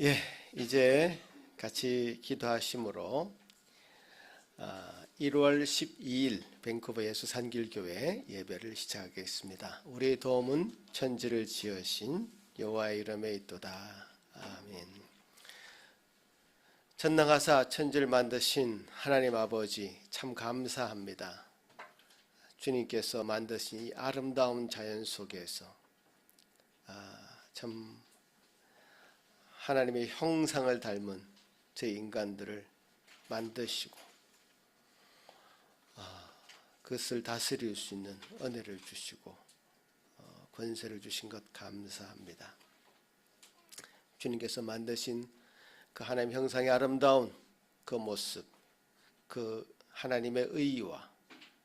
예, 이제 같이 기도하심으로 1월 12일 밴쿠버 예수산길교회 예배를 시작하겠습니다. 우리의 도움은 천지를 지으신 여호와의 이름에 있도다. 아멘. 전능하사 천지를 만드신 하나님 아버지 참 감사합니다. 주님께서 만드신 이 아름다운 자연 속에서 참 하나님의 형상을 닮은 저 인간들을 만드시고 그것을 다스릴 수 있는 은혜를 주시고 권세를 주신 것 감사합니다. 주님께서 만드신 그 하나님 형상의 아름다운 그 모습, 그 하나님의 의와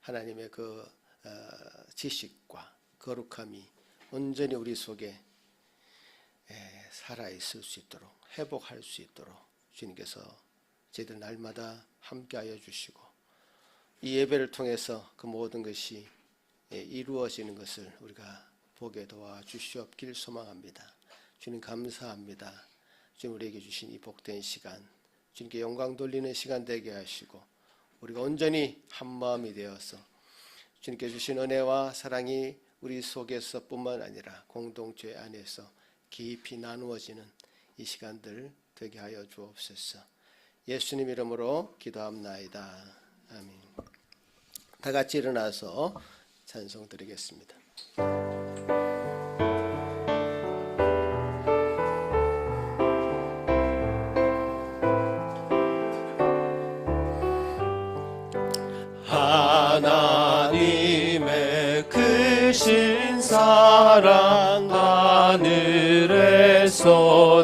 하나님의 그 지식과 거룩함이 온전히 우리 속에 살아있을 수 있도록, 회복할 수 있도록 주님께서 저희들 날마다 함께하여 주시고 이 예배를 통해서 그 모든 것이 이루어지는 것을 우리가 보게 도와주시옵길 소망합니다. 주님 감사합니다. 주님 우리에게 주신 이 복된 시간, 주님께 영광 돌리는 시간 되게 하시고 우리가 온전히 한마음이 되어서 주님께 주신 은혜와 사랑이 우리 속에서 뿐만 아니라 공동체 안에서 깊이 나누어지는 이 시간들 되게 하여 주옵소서. 예수님 이름으로 기도합나이다. 아멘. 다 같이 일어나서 찬송 드리겠습니다. 하나님의 크신 사랑 하늘에서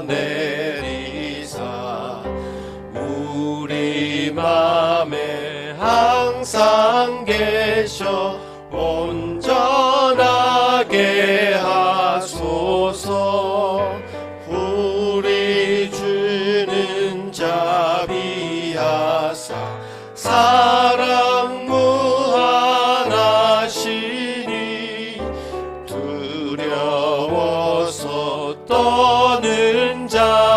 내리사 우리 맘에 항상 계셔 온전하게 하소서. 우리 주는 자비하사 사랑 무한하시니 두려워서 떠는 자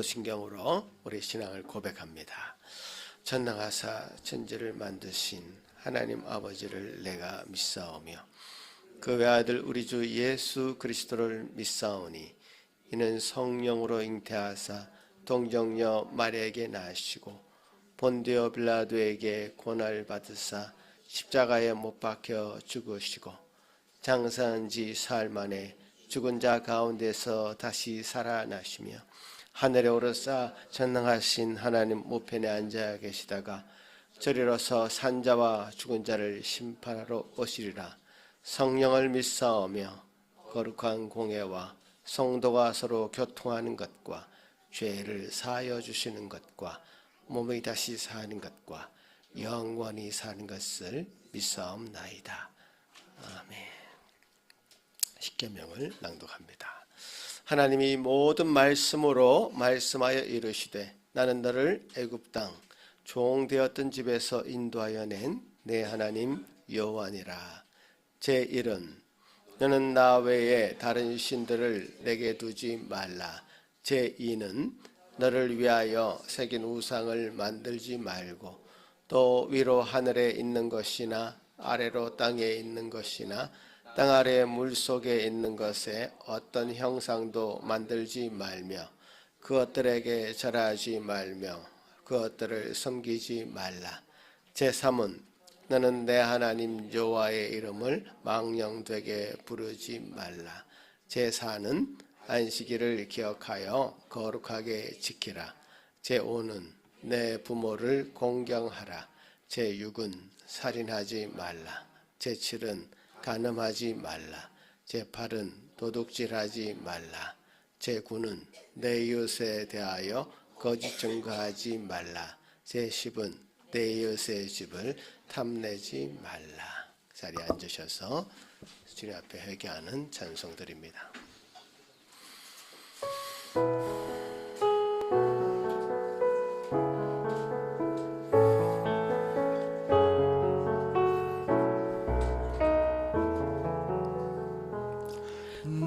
사도신경으로 우리 신앙을 고백합니다. 전능하사 천지를 만드신 하나님 아버지를 내가 믿사오며 그 외아들 우리 주 예수 그리스도를 믿사오니 이는 성령으로 잉태하사 동정녀 마리아에게 나시고 본디오 빌라도에게 고난을 받으사 십자가에 못 박혀 죽으시고 장사한 지 사흘 만에 죽은 자 가운데서 다시 살아나시며 하늘에 오르사 전능하신 하나님 우편에 앉아 계시다가 저리로서 산자와 죽은 자를 심판하러 오시리라. 성령을 믿사오며 거룩한 공회와 성도가 서로 교통하는 것과 죄를 사하여 주시는 것과 몸이 다시 사는 것과 영원히 사는 것을 믿사옵나이다. 아멘. 십계명을 낭독합니다. 하나님이 모든 말씀으로 말씀하여 이르시되 나는 너를 애굽 땅 종되었던 집에서 인도하여 낸 내 하나님 여호와니라. 제1은 너는 나 외에 다른 신들을 내게 두지 말라. 제2는 너를 위하여 새긴 우상을 만들지 말고 또 위로 하늘에 있는 것이나 아래로 땅에 있는 것이나 땅 아래 물속에 있는 것에 어떤 형상도 만들지 말며 그것들에게 절하지 말며 그것들을 섬기지 말라. 제3은 너는 내 하나님 여호와의 이름을 망령되게 부르지 말라. 제4는 안식일을 기억하여 거룩하게 지키라. 제5는 내 부모를 공경하라. 제6은 살인하지 말라. 제7은 간음하지 말라. 제8은 도둑질하지 말라. 제9는 내 이웃에 대하여 거짓 증거하지 말라. 제10은 내 이웃의 집을 탐내지 말라. 자리에 앉으셔서 주님 앞에 회개하는 찬송드립니다.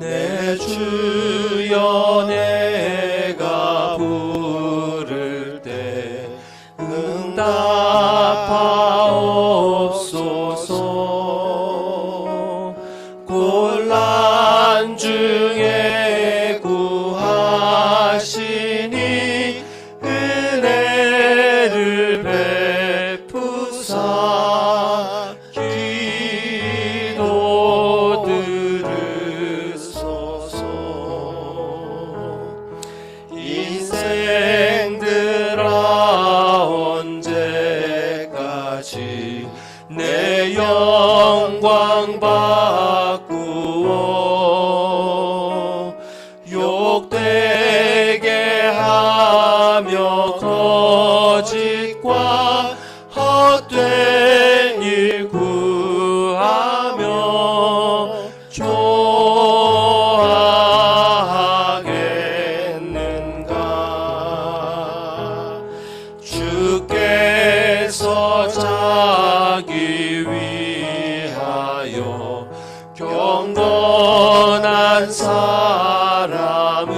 내 주여 내가 부를 때 응답하옵소서. 곤란 중에 구하시니 은혜를 베푸사 기도 인생들아 언제까지 내 영광 바꾸어 욕되게 하며 거짓과 헛된 일 구하며 좋아하겠는가. 주께서 자기 위하여 경건한 사람을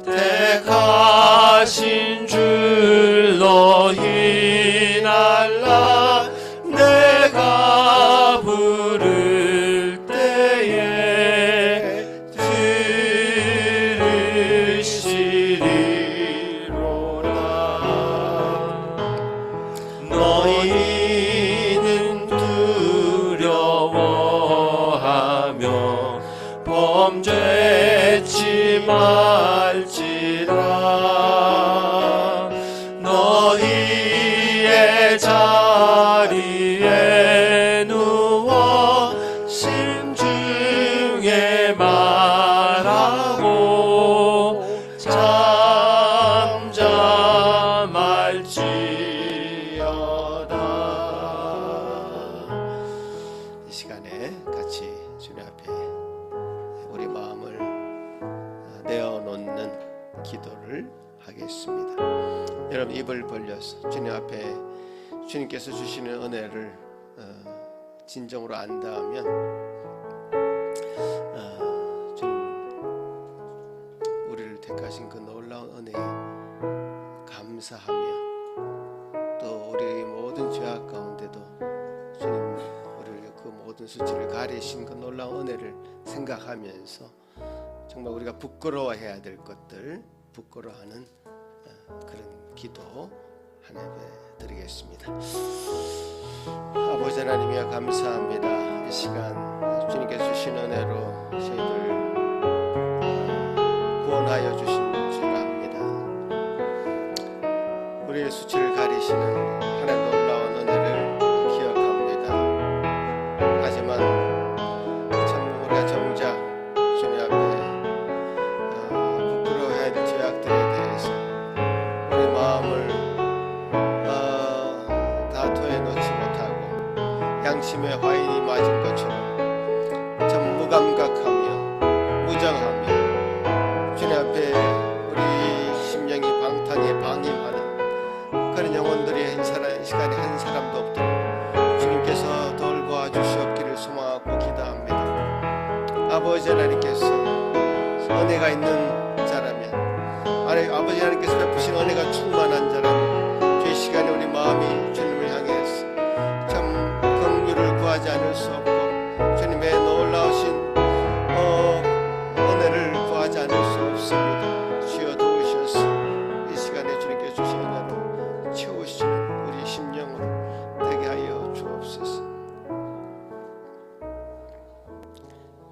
택하신 줄 너희 알라. 내가 부를 때에 들으시리로라. 너희는 두려워하며 범죄치 말지라. 너희의 자리에 누워 심중에 말하고 잠잠할지어다. 이 시간에 같이 주님 앞에 우리 마음을 내어놓는 기도를 하겠습니다. 여러분 입을 벌려서 주님 앞에 주님께서 주시는 은혜를 진정으로 안다면 주님 우리를 허락하신 그 놀라운 은혜에 감사하며 또 우리 모든 죄악 가운데도 주님 우리를 그 모든 수치를 가리신 그 놀라운 은혜를 생각하면서 정말 우리가 부끄러워해야 될 것들 부끄러워하는 그런 기도 하나님 드리겠습니다. 아버지 하나님이여 감사합니다. 이 시간 주님께서 주신 은혜로 저희들 구원하여 주신 주라 합니다. 우리의 수치를 가리시는 하나님 놀라운 은혜를 기억합니다. 하지만 참 우리가 정작 주님 앞에 부끄러워해야 될 죄악들에 대해서 우리 마음을 다 토해놓지 못하고 양심의 화인이 맞은 것처럼 참 무감각하며 무정하며 주님 앞에 우리 심령이 방탕에 방임하는 그런 영혼들이 시간에 한 사람도 없도록 주님께서 돌보아 주시옵기를 소망하고 기도합니다. 아버지 하나님께서 은혜가 있는 자라면 아버지 하나님께서 베푸신 은혜가 충만한 자라면 이 시간에 우리 마음이 주님을 향해서 참 긍휼을 구하지 않을 수 없고 주님의 놀라우신 은혜를 구하지 않을 수 없습니다. 주여 도우셔서 이 시간에 주님께 주신 은혜로 채우시는 우리 심령으로 되게 하여 주옵소서.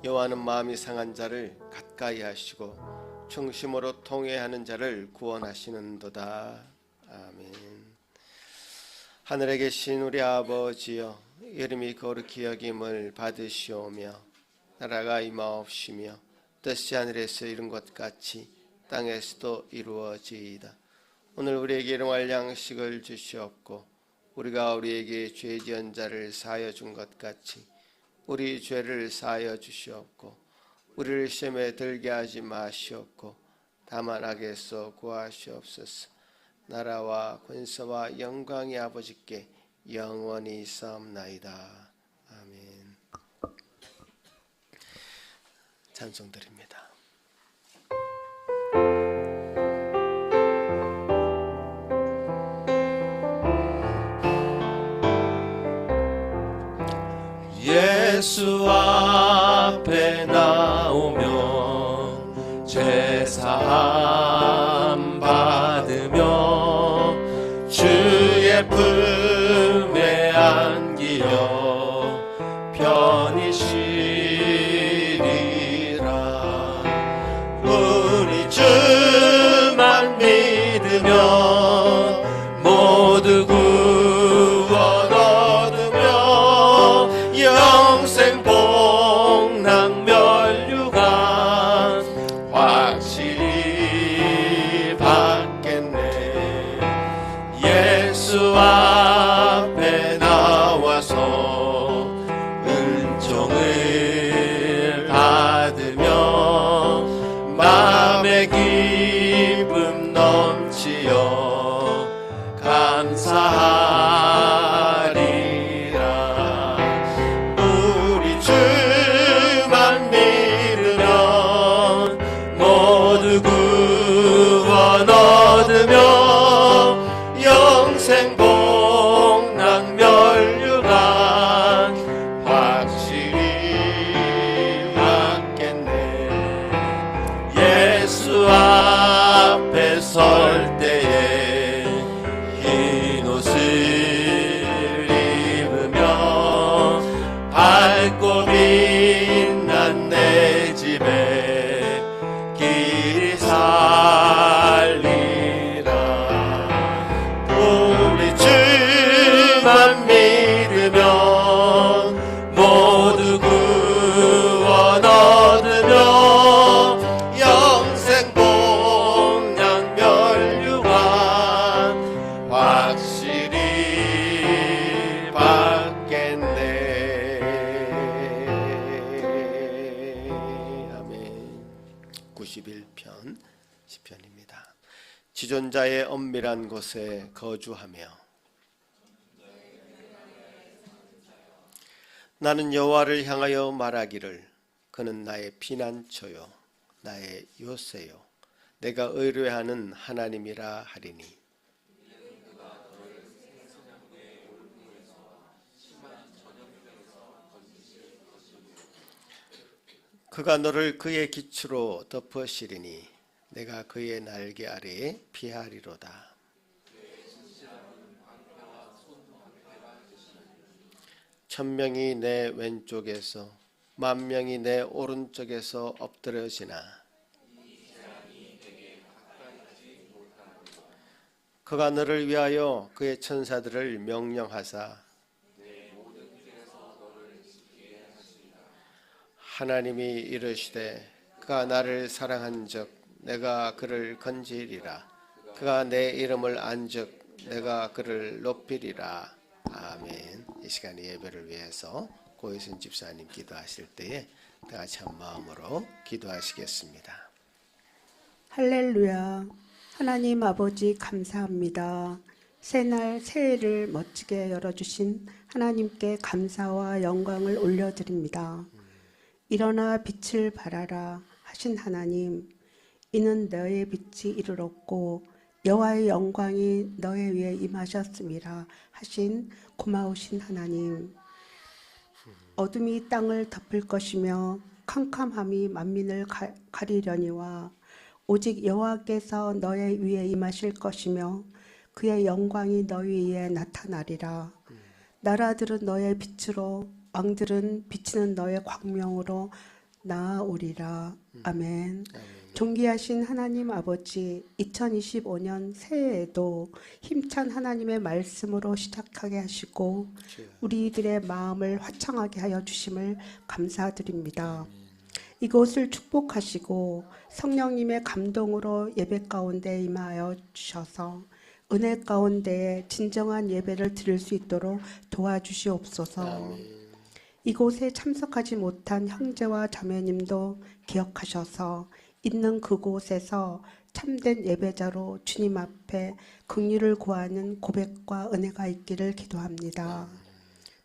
여호와는 마음이 상한 자를 가까이 하시고 중심으로 통회하는 자를 구원하시는도다. 아멘. 하늘에 계신 우리 아버지여, 이름이 거룩히 여김을 받으시오며 나라가 임하옵시며 뜻이 하늘에서 이룬 것 같이 땅에서도 이루어지이다. 오늘 우리에게 일용할 양식을 주시옵고 우리가 우리에게 죄 지은 자를 사하여 준 것 같이 우리 죄를 사하여 주시옵고 우리를 시험에 들게 하지 마시옵고 다만 악에서 구하시옵소서. 나라와 권세와 영광이 아버지께 영원히 있사옵나이다. 아멘. 찬송드립니다. 예수 앞에 나오며 제사함 받으며 주의 품에 안기어 편히 쉬리라. 우리 주만 믿으면 모두 구원 얻으며 영생 복락 멸류관 확실히 받겠네. 예수 앞에 나와서 은총을 받으며 마음의 기쁨 넘치어 감사하리라. 우리 주만 믿으면 모두 구원 얻으며 영생 복락 멸류관 확실히 받겠네. 예수 앞에 설 때에 흰 옷을 입으며 밝고 빛난 내 집에 길이 살리라. 우리 주만 믿으면 모두 구원 얻으며 영생 복락 멸류관 확실히 받겠네. 아멘. 91편 시편입니다. 지존자의 엄밀한 곳에 거주하며 나는 여호와를 향하여 말하기를 그는 나의 피난처요 나의 요새요 내가 의뢰하는 하나님이라 하리니 그가 너를 그의 기초로 덮으시리니 내가 그의 날개 아래에 피하리로다. 천명이 내 왼쪽에서 만명이 내 오른쪽에서 엎드려지나 그가 너를 위하여 그의 천사들을 명령하사 하나님이 이르시되 그가 나를 사랑한즉 내가 그를 건지리라. 그가 내 이름을 안즉 내가 그를 높이리라. 아멘. 이 시간 예배를 위해서 고혜순 집사님 기도하실 때에 다 같이 한 마음으로 기도하시겠습니다. 할렐루야. 하나님 아버지 감사합니다. 새날 새해를 멋지게 열어주신 하나님께 감사와 영광을 올려드립니다. 일어나 빛을 발하라 하신 하나님, 이는 너의 빛이 이르렀고 여호와의 영광이 너의 위에 임하셨음이라 하신 고마우신 하나님, 어둠이 땅을 덮을 것이며 캄캄함이 만민을 가리려니와 오직 여호와께서 너의 위에 임하실 것이며 그의 영광이 너희 위에 나타나리라. 나라들은 너의 빛으로 왕들은 비치는 너의 광명으로 나아오리라. 아멘. 존귀하신 하나님 아버지, 2025년 새해에도 힘찬 하나님의 말씀으로 시작하게 하시고 우리들의 마음을 화창하게 하여 주심을 감사드립니다. 이곳을 축복하시고 성령님의 감동으로 예배 가운데 임하여 주셔서 은혜 가운데 진정한 예배를 드릴 수 있도록 도와주시옵소서. 이곳에 참석하지 못한 형제와 자매님도 기억하셔서 있는 그곳에서 참된 예배자로 주님 앞에 긍휼을 구하는 고백과 은혜가 있기를 기도합니다.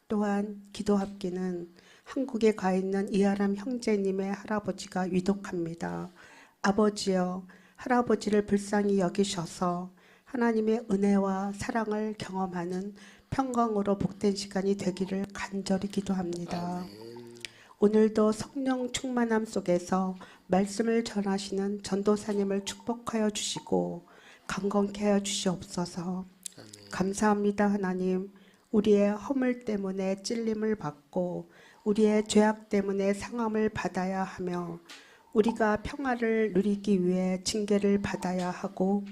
또한 기도 합기는 한국에 가 있는 이하람 형제님의 할아버지가 위독합니다. 아버지여, 할아버지를 불쌍히 여기셔서 하나님의 은혜와 사랑을 경험하는 평강으로 복된 시간이 되기를 간절히 기도합니다. 오늘도 성령 충만함 속에서 말씀을 전하시는 전도사님을 축복하여 주시고 강건케 하여 주시옵소서. 감사합니다. 하나님, 우리의 허물 때문에 찔림을 받고 우리의 죄악 때문에 상함을 받아야 하며 우리가 평화를 누리기 위해 징계를 받아야 하고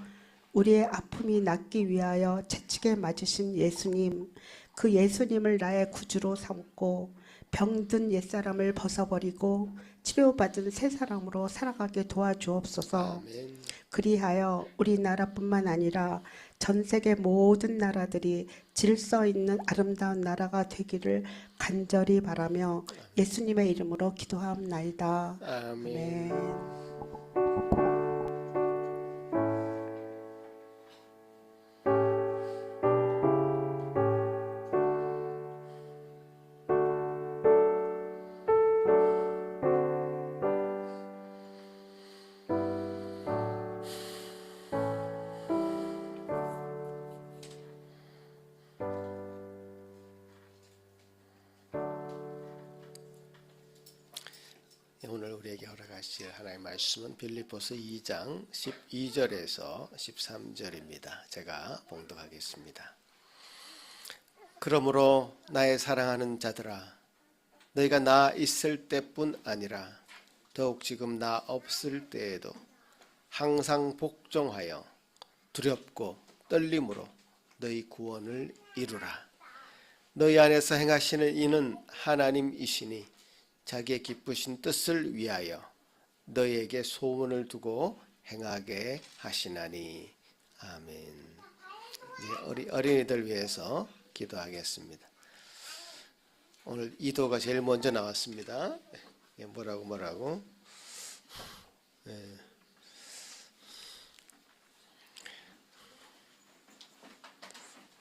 우리의 아픔이 낫기 위하여 채찍에 맞으신 예수님, 그 예수님을 나의 구주로 삼고 병든 옛사람을 벗어버리고 치료받은 새 사람으로 살아가게 도와주옵소서. 그리하여 우리나라뿐만 아니라 전 세계 모든 나라들이 질서 있는 아름다운 나라가 되기를 간절히 바라며 예수님의 이름으로 기도하옵나이다. 아멘. 오늘 우리에게 허락하실 하나님의 말씀은 빌립보서 2장 12절에서 13절입니다. 제가 봉독하겠습니다. 그러므로 나의 사랑하는 자들아, 너희가 나 있을 때뿐 아니라 더욱 지금 나 없을 때에도 항상 복종하여 두렵고 떨림으로 너희 구원을 이루라. 너희 안에서 행하시는 이는 하나님이시니 자기의 기쁘신 뜻을 위하여 너희에게 소원을 두고 행하게 하시나니. 아멘. 어린이들 위해서 기도하겠습니다. 오늘 이도가 제일 먼저 나왔습니다. 뭐라고.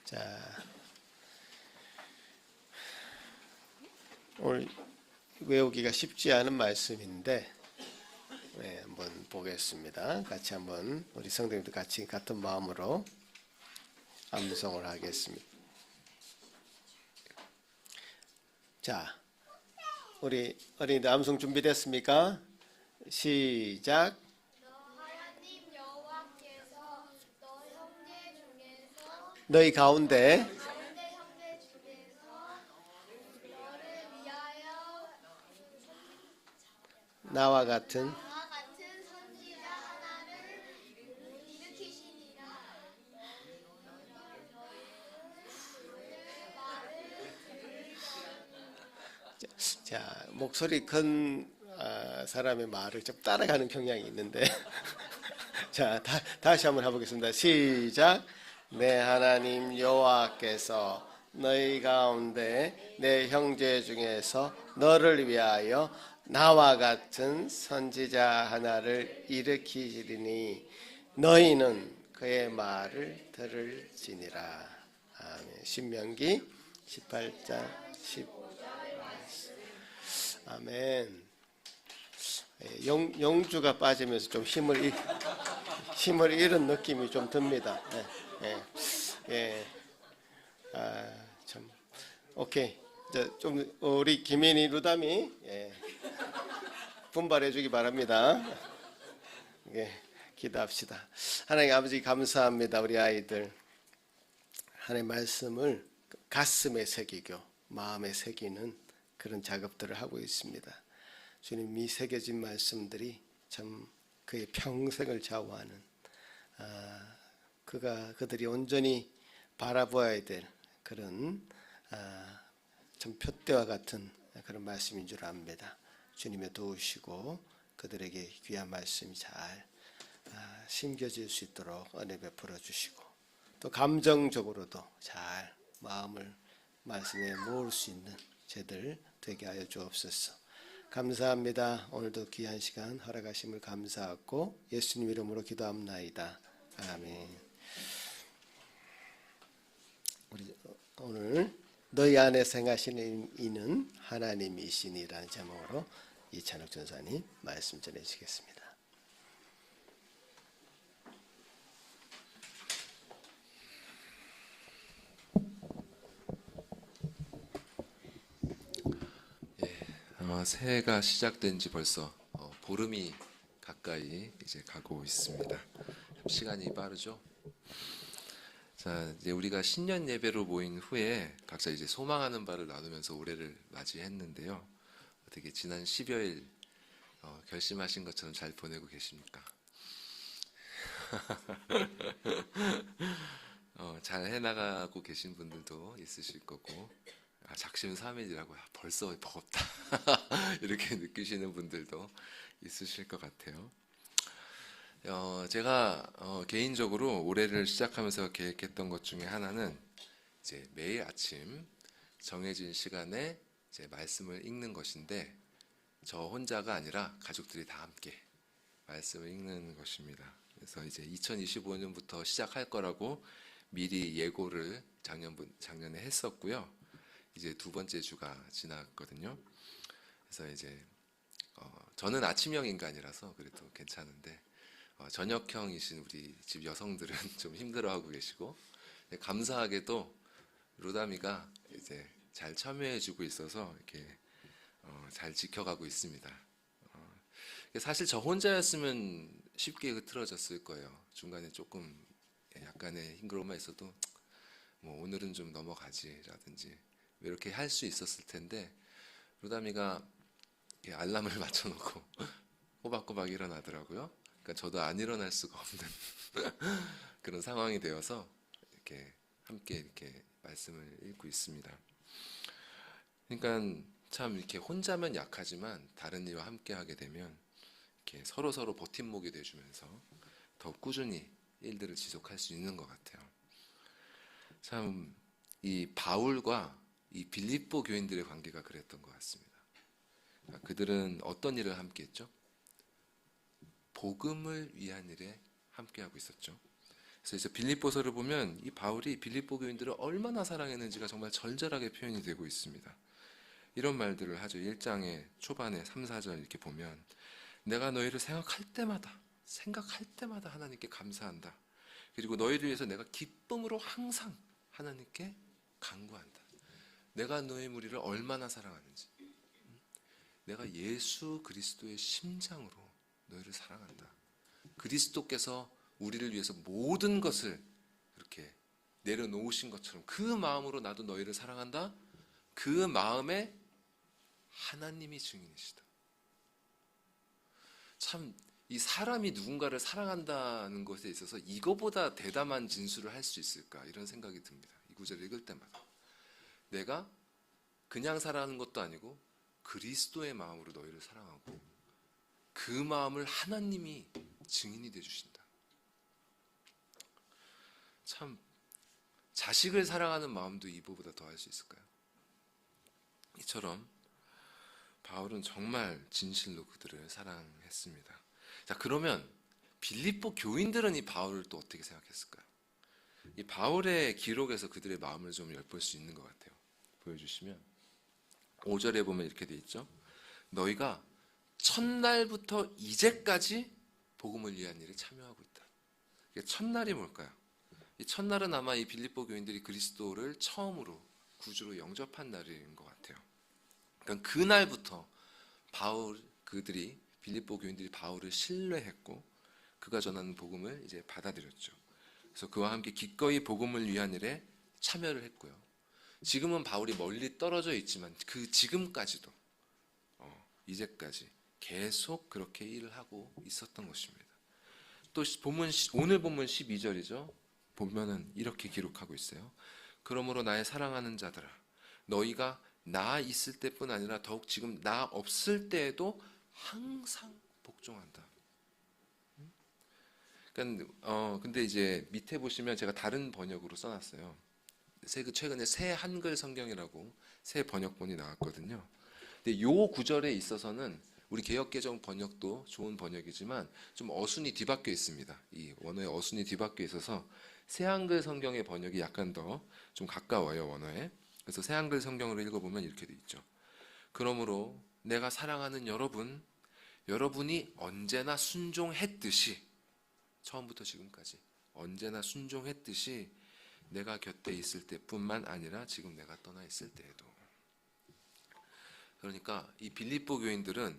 자, 오늘 외우기가 쉽지 않은 말씀인데 네, 한번 보겠습니다. 같이 한번 우리 성도님들 같이 같은 마음으로 암송을 하겠습니다. 자, 우리 어린이들 암송 준비됐습니까? 시작. 하나님 여호와께서 너 형제 중에서 너희 가운데 가운데 형제 중에서 너를 위하여 나와 같은 나와 같은 선지자 하나를 일으키시니라. 자, 목소리 큰 사람의 말을 좀 따라가는 경향이 있는데 자, 다시 한번 해보겠습니다. 시작. 내 하나님 여호와께서 너희 가운데 내 형제 중에서 너를 위하여 나와 같은 선지자 하나를 일으키시리니 너희는 그의 말을 들을지니라. 아멘. 신명기 18장 10. 아멘. 영주가 빠지면서 좀 힘을 잃은 느낌이 좀 듭니다. 참 오케이. 이제 좀 우리 김인희 루담이 분발해주기 바랍니다. 기도합시다. 하나님 아버지 감사합니다. 우리 아이들 하나님의 말씀을 가슴에 새기고 마음에 새기는 그런 작업들을 하고 있습니다. 주님이 새겨진 말씀들이 참 그의 평생을 좌우하는 그들이 온전히 바라보아야 될 그런 참 표대와 같은 그런 말씀인 줄 압니다. 주님의 도우시고 그들에게 귀한 말씀이 잘 심겨질 수 있도록 은혜 베풀어 주시고 또 감정적으로도 잘 마음을 말씀에 모을 수 있는 제들 되게 하여 주옵소서. 감사합니다. 오늘도 귀한 시간 허락하심을 감사하고 예수님 이름으로 기도합나이다. 아멘. 우리 오늘 너희 안에 생하시는 이는 하나님이시니라는 제목으로 이찬욱 전사님 말씀 전해주시겠습니다. 새해가 시작된 지 벌써 보름이 가까이 이제 가고 있습니다. 시간이 빠르죠? 자, 이제 우리가 신년 예배로 모인 후에 각자 이제 소망하는 바를 나누면서 올해를 맞이했는데요. 어떻게 지난 10여일 결심하신 것처럼 잘 보내고 계십니까? 잘 해나가고 계신 분들도 있으실 거고, 작심삼일이라고 벌써 버겁다 이렇게 느끼시는 분들도 있으실 것 같아요. 제가 개인적으로 올해를 시작하면서 계획했던 것 중에 하나는 이제 매일 아침 정해진 시간에 이제 말씀을 읽는 것인데, 저 혼자가 아니라 가족들이 다 함께 말씀을 읽는 것입니다. 그래서 이제 2025년부터 시작할 거라고 미리 예고를 작년에 했었고요. 이제 두 번째 주가 지났거든요. 그래서 이제 저는 아침형 인간이라서 그래도 괜찮은데, 저녁형이신 우리 집 여성들은 좀 힘들어하고 계시고, 감사하게도 루다미가 이제 잘 참여해주고 있어서 이렇게 잘 지켜가고 있습니다. 사실 저 혼자였으면 쉽게 흐트러졌을 거예요. 중간에 조금 약간의 싱그러움만 있어도 뭐 오늘은 좀 넘어가지라든지 이렇게 할 수 있었을 텐데, 루다미가 알람을 맞춰놓고 꼬박꼬박 일어나더라고요. 그러니까 저도 안 일어날 수가 없는 그런 상황이 되어서 이렇게 함께 이렇게 말씀을 읽고 있습니다. 그러니까 참 이렇게 혼자면 약하지만 다른 이와 함께 하게 되면 이렇게 서로 버팀목이 돼주면서 더 꾸준히 일들을 지속할 수 있는 것 같아요. 참 이 바울과 이 빌립보 교인들의 관계가 그랬던 것 같습니다. 그들은 어떤 일을 함께 했죠? 복음을 위한 일에 함께 하고 있었죠. 그래서 이제 빌립보서를 보면 이 바울이 빌립보 교인들을 얼마나 사랑했는지가 정말 절절하게 표현이 되고 있습니다. 이런 말들을 하죠. 1장의 초반에 3, 4절 이렇게 보면, 내가 너희를 생각할 때마다 하나님께 감사한다. 그리고 너희를 위해서 내가 기쁨으로 항상 하나님께 간구한다. 내가 너희 무리를 얼마나 사랑하는지, 내가 예수 그리스도의 심장으로 너희를 사랑한다. 그리스도께서 우리를 위해서 모든 것을 이렇게 내려놓으신 것처럼 그 마음으로 나도 너희를 사랑한다. 그 마음에 하나님이 증인이시다. 참, 이 사람이 누군가를 사랑한다는 것에 있어서 이거보다 대담한 진술을 할 수 있을까, 이런 생각이 듭니다. 이 구절을 읽을 때마다 내가 그냥 사랑하는 것도 아니고 그리스도의 마음으로 너희를 사랑하고 그 마음을 하나님이 증인이 되어주신다. 참, 자식을 사랑하는 마음도 이보다 더 할 수 있을까요? 이처럼 바울은 정말 진실로 그들을 사랑했습니다. 자, 그러면 빌립보 교인들은 이 바울을 또 어떻게 생각했을까요? 이 바울의 기록에서 그들의 마음을 좀 엿볼 수 있는 것 같아요. 보여주시면 5절에 보면 이렇게 돼 있죠. 너희가 첫날부터 이제까지 복음을 위한 일에 참여하고 있다. 첫날이 뭘까요? 이 첫날은 아마 이 빌립보 교인들이 그리스도를 처음으로 구주로 영접한 날인 것 같아요. 그러니까 그날부터 빌립보 교인들이 바울을 신뢰했고 그가 전하는 복음을 이제 받아들였죠. 그래서 그와 함께 기꺼이 복음을 위한 일에 참여를 했고요. 지금은 바울이 멀리 떨어져 있지만 그 지금까지도 이제까지 계속 그렇게 일을 하고 있었던 것입니다. 또 오늘 본문 12절이죠. 보면은 이렇게 기록하고 있어요. 그러므로 나의 사랑하는 자들아, 너희가 나 있을 때뿐 아니라 더욱 지금 나 없을 때에도 항상 복종한다. 그러니까 근데 이제 밑에 보시면 제가 다른 번역으로 써놨어요. 최근에 새 한글 성경이라고 새 번역본이 나왔거든요. 근데 요 구절에 있어서는 우리 개역개정 번역도 좋은 번역이지만 좀 어순이 뒤바뀌어 있습니다. 이 원어의 어순이 뒤바뀌어 있어서 새 한글 성경의 번역이 약간 더 좀 가까워요, 원어에. 그래서 새 한글 성경으로 읽어보면 이렇게 돼 있죠. 그러므로 내가 사랑하는 여러분이 언제나 순종했듯이, 처음부터 지금까지 언제나 순종했듯이 내가 곁에 있을 때뿐만 아니라 지금 내가 떠나 있을 때에도. 그러니까 이 빌립보 교인들은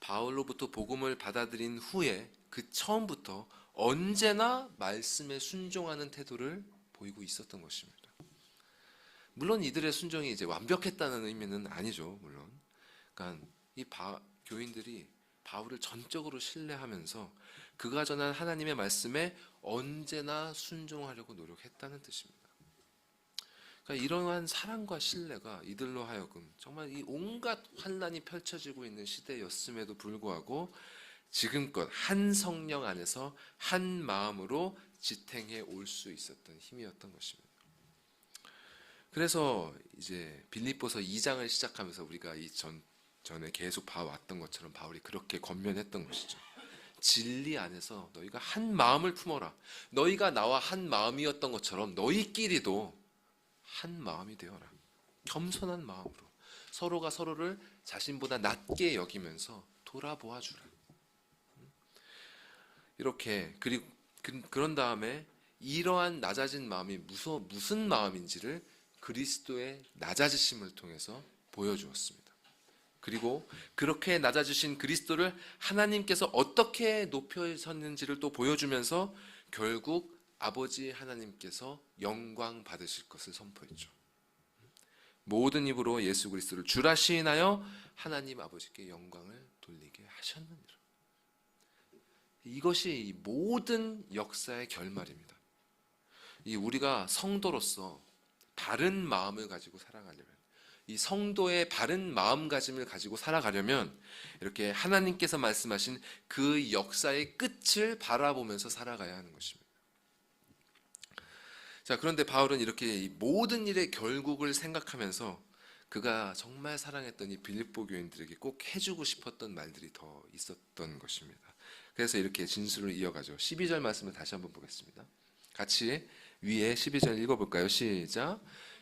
바울로부터 복음을 받아들인 후에 그 처음부터 언제나 말씀에 순종하는 태도를 보이고 있었던 것입니다. 물론 이들의 순종이 이제 완벽했다는 의미는 아니죠, 물론. 그러니까 이 교인들이 바울을 전적으로 신뢰하면서 그가 전한 하나님의 말씀에 언제나 순종하려고 노력했다는 뜻입니다. 그러니까 이러한 사랑과 신뢰가 이들로 하여금 정말 이 온갖 환난이 펼쳐지고 있는 시대였음에도 불구하고 지금껏 한 성령 안에서 한 마음으로 지탱해 올 수 있었던 힘이었던 것입니다. 그래서 이제 빌립보서 2장을 시작하면서 우리가 전에 계속 봐왔던 것처럼 바울이 그렇게 권면했던 것이죠. 진리 안에서 너희가 한 마음을 품어라. 너희가 나와 한 마음이었던 것처럼 너희끼리도 한 마음이 되어라. 겸손한 마음으로 서로가 서로를 자신보다 낮게 여기면서 돌아보아 주라. 이렇게 그런 다음에 이러한 낮아진 마음이 무슨 마음인지를 그리스도의 낮아지심을 통해서 보여주었습니다. 그리고 그렇게 낮아지신 그리스도를 하나님께서 어떻게 높여섰는지를 또 보여주면서 결국 아버지 하나님께서 영광 받으실 것을 선포했죠. 모든 입으로 예수 그리스도를 주라 시인하여 하나님 아버지께 영광을 돌리게 하셨느니라. 이것이 모든 역사의 결말입니다. 우리가 성도로서 바른 마음을 가지고 살아가려면, 이 성도의 바른 마음가짐을 가지고 살아가려면 이렇게 하나님께서 말씀하신 그 역사의 끝을 바라보면서 살아가야 하는 것입니다. 자, 그런데 바울은 이렇게 이 모든 일의 결국을 생각하면서 그가 정말 사랑했던 이 빌립보 교인들에게 꼭 해주고 싶었던 말들이 더 있었던 것입니다. 그래서 이렇게 진술을 이어가죠. 12절 말씀을 다시 한번 보겠습니다. 같이 위에 12절 읽어볼까요? 시작.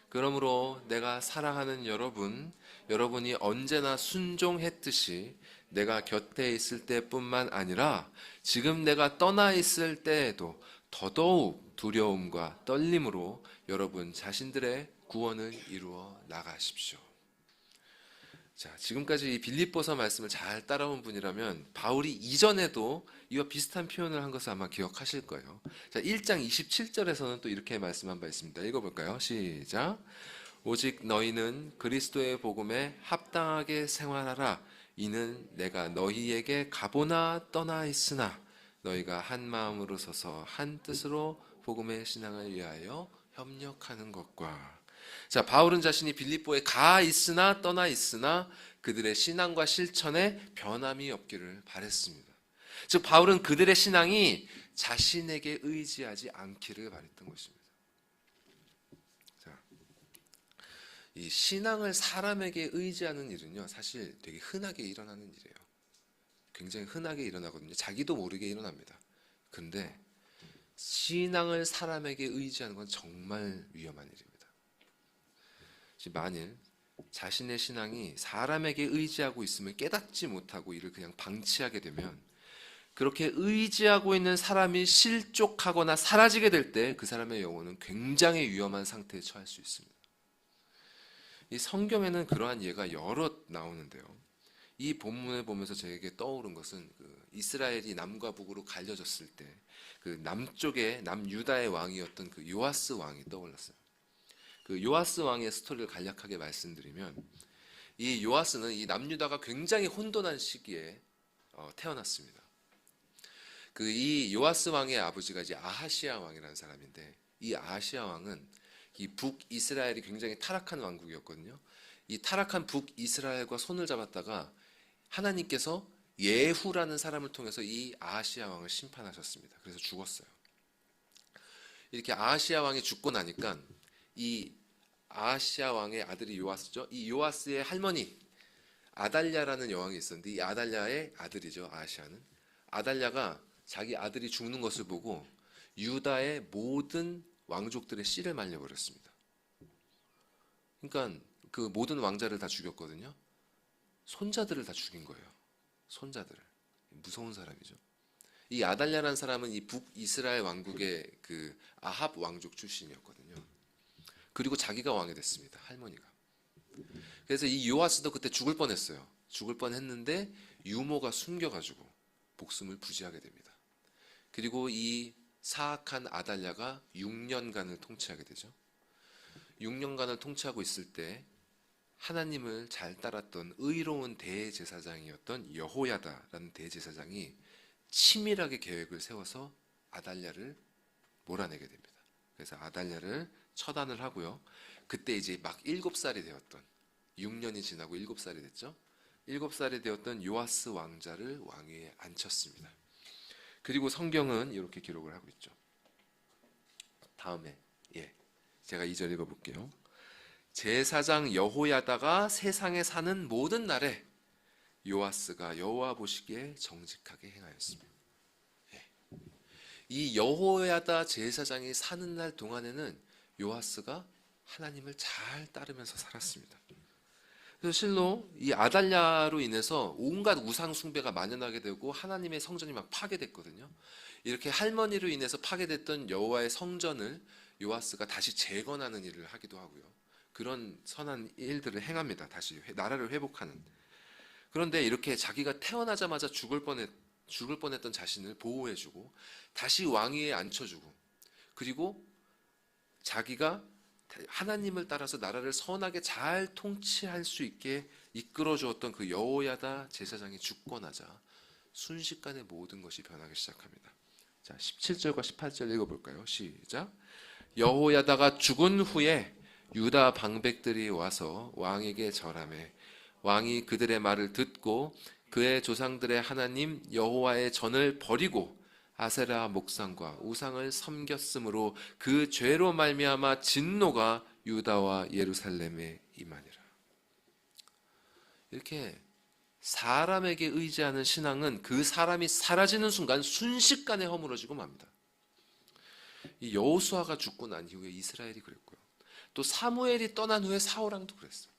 그러므로 내가 사랑하는 여러분이 언제나 순종했듯이 내가 곁에 있을 때뿐만 아니라 지금 내가 떠나 있을 때에도 더더욱 두려움과 떨림으로 여러분 자신들의 구원을 이루어 나가십시오. 자, 지금까지 이 빌립보서 말씀을 잘 따라온 분이라면 바울이 이전에도 이와 비슷한 표현을 한 것을 아마 기억하실 거예요. 자, 1장 27절에서는 또 이렇게 말씀한 바 있습니다. 읽어볼까요? 시작. 오직 너희는 그리스도의 복음에 합당하게 생활하라. 이는 내가 너희에게 가보나 떠나 있으나 너희가 한 마음으로 서서 한 뜻으로 복음의 신앙을 위하여 협력하는 것과. 자, 바울은 자신이 빌립보에 가 있으나 떠나 있으나 그들의 신앙과 실천에 변함이 없기를 바랬습니다. 즉 바울은 그들의 신앙이 자신에게 의지하지 않기를 바랬던 것입니다. 자, 이 신앙을 사람에게 의지하는 일은요, 사실 되게 흔하게 일어나는 일이에요. 굉장히 흔하게 일어나거든요. 자기도 모르게 일어납니다. 근데 신앙을 사람에게 의지하는 건 정말 위험한 일입니다. 만일 자신의 신앙이 사람에게 의지하고 있으면 깨닫지 못하고 이를 그냥 방치하게 되면 그렇게 의지하고 있는 사람이 실족하거나 사라지게 될 때 그 사람의 영혼은 굉장히 위험한 상태에 처할 수 있습니다. 이 성경에는 그러한 예가 여러 나오는데요. 이 본문을 보면서 저에게 떠오른 것은 이스라엘이 남과 북으로 갈려졌을 때 그 남쪽에 남유다의 왕이었던 그 요아스 왕이 떠올랐어요. 그 요아스 왕의 스토리를 간략하게 말씀드리면 이 요아스는 이 남유다가 굉장히 혼돈한 시기에 태어났습니다. 이 요아스 왕의 아버지가 이제 아하시아 왕이라는 사람인데 이 아하시아 왕은 이 북이스라엘이 굉장히 타락한 왕국이었거든요. 이 타락한 북이스라엘과 손을 잡았다가 하나님께서 예후라는 사람을 통해서 이 아하시아 왕을 심판하셨습니다. 그래서 죽었어요. 이렇게 아하시아 왕이 죽고 나니까 이 아하시아 왕의 아들이 요아스죠. 이 요아스의 할머니 아달랴라는 여왕이 있었는데 이 아달랴의 아들이죠. 아하시아는. 아달랴가 자기 아들이 죽는 것을 보고 유다의 모든 왕족들의 씨를 말려버렸습니다. 그러니까 그 모든 왕자를 다 죽였거든요. 손자들을 다 죽인 거예요. 손자들을. 무서운 사람이죠. 이 아달랴라는 사람은 이 북이스라엘 왕국의 그 아합 왕족 출신이었거든요. 그리고 자기가 왕이 됐습니다. 할머니가. 그래서 이 요아스도 그때 죽을 뻔했어요. 죽을 뻔했는데 유모가 숨겨가지고 목숨을 부지하게 됩니다. 그리고 이 사악한 아달랴가 6년간을 통치하게 되죠. 6년간을 통치하고 있을 때 하나님을 잘 따랐던 의로운 대제사장이었던 여호야다라는 대제사장이 치밀하게 계획을 세워서 아달랴를 몰아내게 됩니다. 그래서 아달랴를 처단을 하고요. 그때 이제 막 7살이 되었던 6년이 지나고 7살이 됐죠. 7살이 되었던 요아스 왕자를 왕위에 앉혔습니다. 그리고 성경은 이렇게 기록을 하고 있죠. 다음에 제가 2절 읽어볼게요. 제사장 여호야다가 세상에 사는 모든 날에 요아스가 여호와 보시기에 정직하게 행하였습니다. 이 여호야다 제사장이 사는 날 동안에는 요아스가 하나님을 잘 따르면서 살았습니다. 그래서 실로 이 아달랴로 인해서 온갖 우상 숭배가 만연하게 되고 하나님의 성전이 막 파괴됐거든요. 이렇게 할머니로 인해서 파괴됐던 여호와의 성전을 요아스가 다시 재건하는 일을 하기도 하고요. 그런 선한 일들을 행합니다. 다시 나라를 회복하는. 그런데 이렇게 자기가 태어나자마자 죽을 뻔했던 자신을 보호해주고 다시 왕위에 앉혀주고 그리고 자기가 하나님을 따라서 나라를 선하게 잘 통치할 수 있게 이끌어주었던 그 여호야다 제사장이 죽고 나자 순식간에 모든 것이 변하기 시작합니다. 자, 17절과 18절 읽어볼까요? 시작. 여호야다가 죽은 후에 유다 방백들이 와서 왕에게 절하매 왕이 그들의 말을 듣고 그의 조상들의 하나님 여호와의 전을 버리고 아세라 목상과 우상을 섬겼으므로 그 죄로 말미암아 진노가 유다와 예루살렘에 임하니라. 이렇게 사람에게 의지하는 신앙은 그 사람이 사라지는 순간 순식간에 허물어지고 맙니다. 이 여호수아가 죽고 난 이후에 이스라엘이 그랬고요. 또 사무엘이 떠난 후에 사울왕도 그랬어요.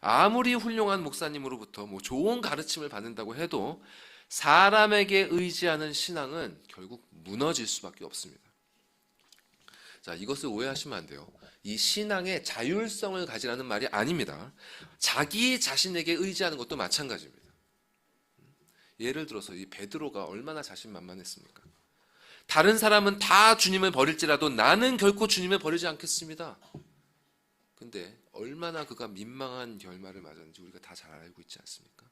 아무리 훌륭한 목사님으로부터 뭐 좋은 가르침을 받는다고 해도 사람에게 의지하는 신앙은 결국 무너질 수밖에 없습니다. 자, 이것을 오해하시면 안 돼요. 이 신앙의 자율성을 가지라는 말이 아닙니다. 자기 자신에게 의지하는 것도 마찬가지입니다. 예를 들어서 이 베드로가 얼마나 자신만만했습니까? 다른 사람은 다 주님을 버릴지라도 나는 결코 주님을 버리지 않겠습니다. 근데 얼마나 그가 민망한 결말을 맞았는지 우리가 다 잘 알고 있지 않습니까?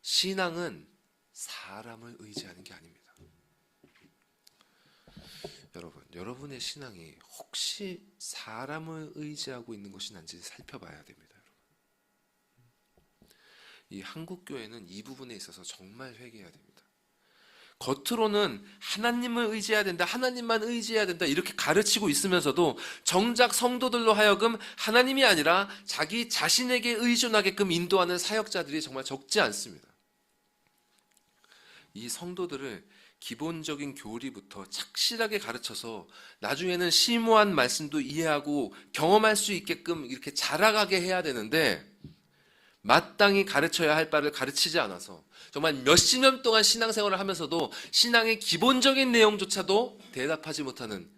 신앙은 사람을 의지하는 게 아닙니다. 여러분, 여러분의 신앙이 혹시 사람을 의지하고 있는 것이 난지 살펴봐야 됩니다. 이 한국교회는 이 부분에 있어서 정말 회개해야 됩니다. 겉으로는 하나님을 의지해야 된다, 하나님만 의지해야 된다 이렇게 가르치고 있으면서도 정작 성도들로 하여금 하나님이 아니라 자기 자신에게 의존하게끔 인도하는 사역자들이 정말 적지 않습니다. 이 성도들을 기본적인 교리부터 착실하게 가르쳐서 나중에는 심오한 말씀도 이해하고 경험할 수 있게끔 이렇게 자라가게 해야 되는데 마땅히 가르쳐야 할 바를 가르치지 않아서 정말 몇십 년 동안 신앙생활을 하면서도 신앙의 기본적인 내용조차도 대답하지 못하는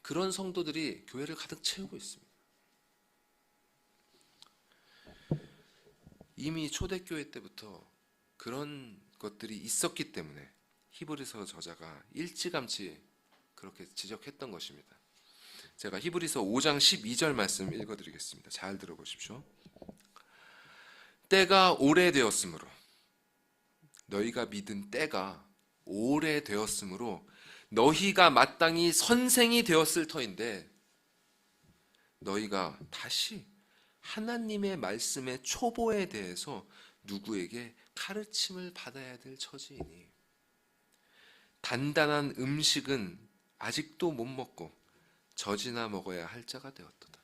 그런 성도들이 교회를 가득 채우고 있습니다. 이미 초대교회 때부터 그런 것들이 있었기 때문에 히브리서 저자가 일찌감치 그렇게 지적했던 것입니다. 제가 히브리서 5장 12절 말씀 읽어드리겠습니다. 잘 들어보십시오. 때가 오래되었으므로 너희가 믿은 때가 오래되었으므로 너희가 마땅히 선생이 되었을 터인데 너희가 다시 하나님의 말씀의 초보에 대해서 누구에게 가르침을 받아야 될 처지이니 단단한 음식은 아직도 못 먹고 젖이나 먹어야 할 자가 되었도다.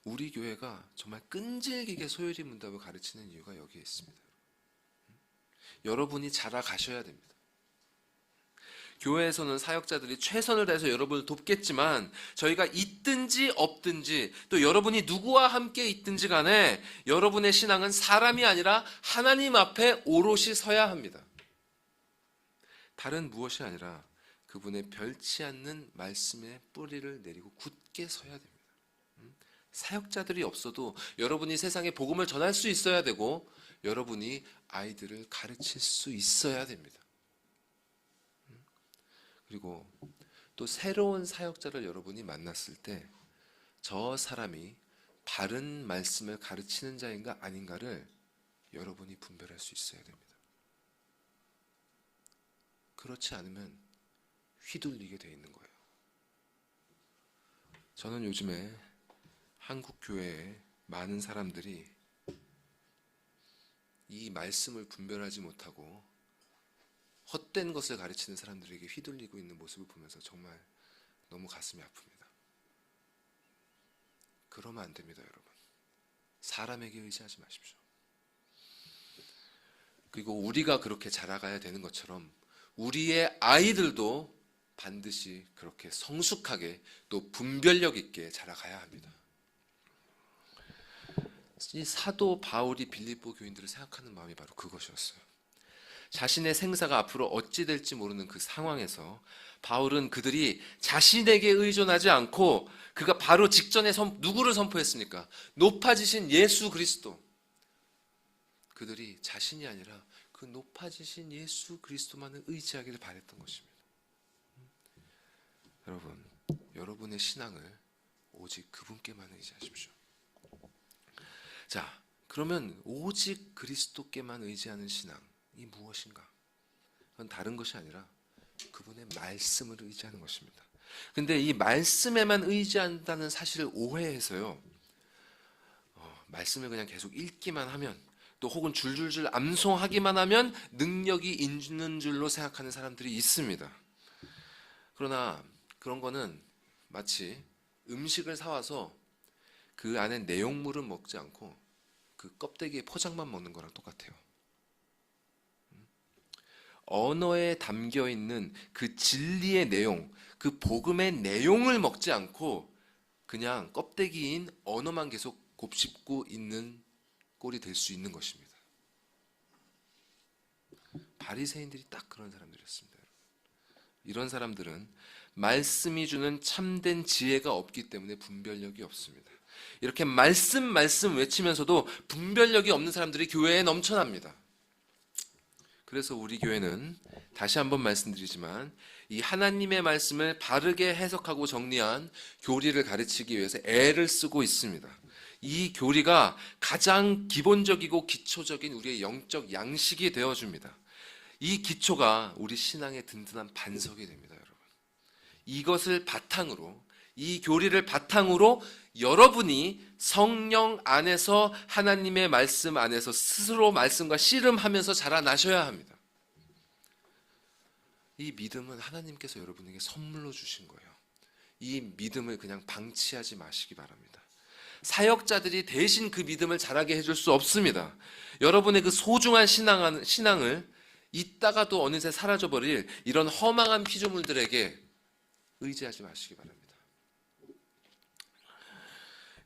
우리 교회가 정말 끈질기게 소요리 문답을 가르치는 이유가 여기에 있습니다. 여러분이 자라가셔야 됩니다. 교회에서는 사역자들이 최선을 다해서 여러분을 돕겠지만 저희가 있든지 없든지 또 여러분이 누구와 함께 있든지 간에 여러분의 신앙은 사람이 아니라 하나님 앞에 오롯이 서야 합니다. 다른 무엇이 아니라 그분의 별치 않는 말씀의 뿌리를 내리고 굳게 서야 됩니다. 사역자들이 없어도 여러분이 세상에 복음을 전할 수 있어야 되고 여러분이 아이들을 가르칠 수 있어야 됩니다. 그리고 또 새로운 사역자를 여러분이 만났을 때 저 사람이 바른 말씀을 가르치는 자인가 아닌가를 여러분이 분별할 수 있어야 됩니다. 그렇지 않으면 휘둘리게 돼 있는 거예요. 저는 요즘에 한국 교회에 많은 사람들이 이 말씀을 분별하지 못하고 헛된 것을 가르치는 사람들에게 휘둘리고 있는 모습을 보면서 정말 너무 가슴이 아픕니다. 그러면 안 됩니다, 여러분. 사람에게 의지하지 마십시오. 그리고 우리가 그렇게 자라가야 되는 것처럼 우리의 아이들도 반드시 그렇게 성숙하게 또 분별력 있게 자라가야 합니다. 이 사도 바울이 빌립보 교인들을 생각하는 마음이 바로 그것이었어요. 자신의 생사가 앞으로 어찌 될지 모르는 그 상황에서 바울은 그들이 자신에게 의존하지 않고 그가 바로 직전에 누구를 선포했습니까? 높아지신 예수 그리스도. 그들이 자신이 아니라 그 높아지신 예수 그리스도만을 의지하기를 바랬던 것입니다. 여러분, 여러분의 신앙을 오직 그분께만 의지하십시오. 자, 그러면 오직 그리스도께만 의지하는 신앙이 무엇인가? 그건 다른 것이 아니라 그분의 말씀을 의지하는 것입니다. 근데 이 말씀에만 의지한다는 사실을 오해해서요, 말씀을 그냥 계속 읽기만 하면 또 혹은 줄줄줄 암송하기만 하면 능력이 있는 줄로 생각하는 사람들이 있습니다. 그러나 그런 거는 마치 음식을 사와서 그 안에 내용물은 먹지 않고 그 껍데기에 포장만 먹는 거랑 똑같아요. 언어에 담겨 있는 그 진리의 내용, 그 복음의 내용을 먹지 않고 그냥 껍데기인 언어만 계속 곱씹고 있는 꼴이 될 수 있는 것입니다. 바리새인들이 딱 그런 사람들이었습니다. 이런 사람들은 말씀이 주는 참된 지혜가 없기 때문에 분별력이 없습니다. 이렇게 말씀 외치면서도 분별력이 없는 사람들이 교회에 넘쳐납니다. 그래서 우리 교회는 다시 한번 말씀드리지만 이 하나님의 말씀을 바르게 해석하고 정리한 교리를 가르치기 위해서 애를 쓰고 있습니다. 이 교리가 가장 기본적이고 기초적인 우리의 영적 양식이 되어줍니다. 이 기초가 우리 신앙의 든든한 반석이 됩니다, 여러분. 이것을 바탕으로, 이 교리를 바탕으로 여러분이 성령 안에서 하나님의 말씀 안에서 스스로 말씀과 씨름하면서 자라나셔야 합니다. 이 믿음은 하나님께서 여러분에게 선물로 주신 거예요. 이 믿음을 그냥 방치하지 마시기 바랍니다. 사역자들이 대신 그 믿음을 자라게 해줄 수 없습니다. 여러분의 그 소중한 신앙을 있다가도 어느새 사라져버릴 이런 허망한 피조물들에게 의지하지 마시기 바랍니다.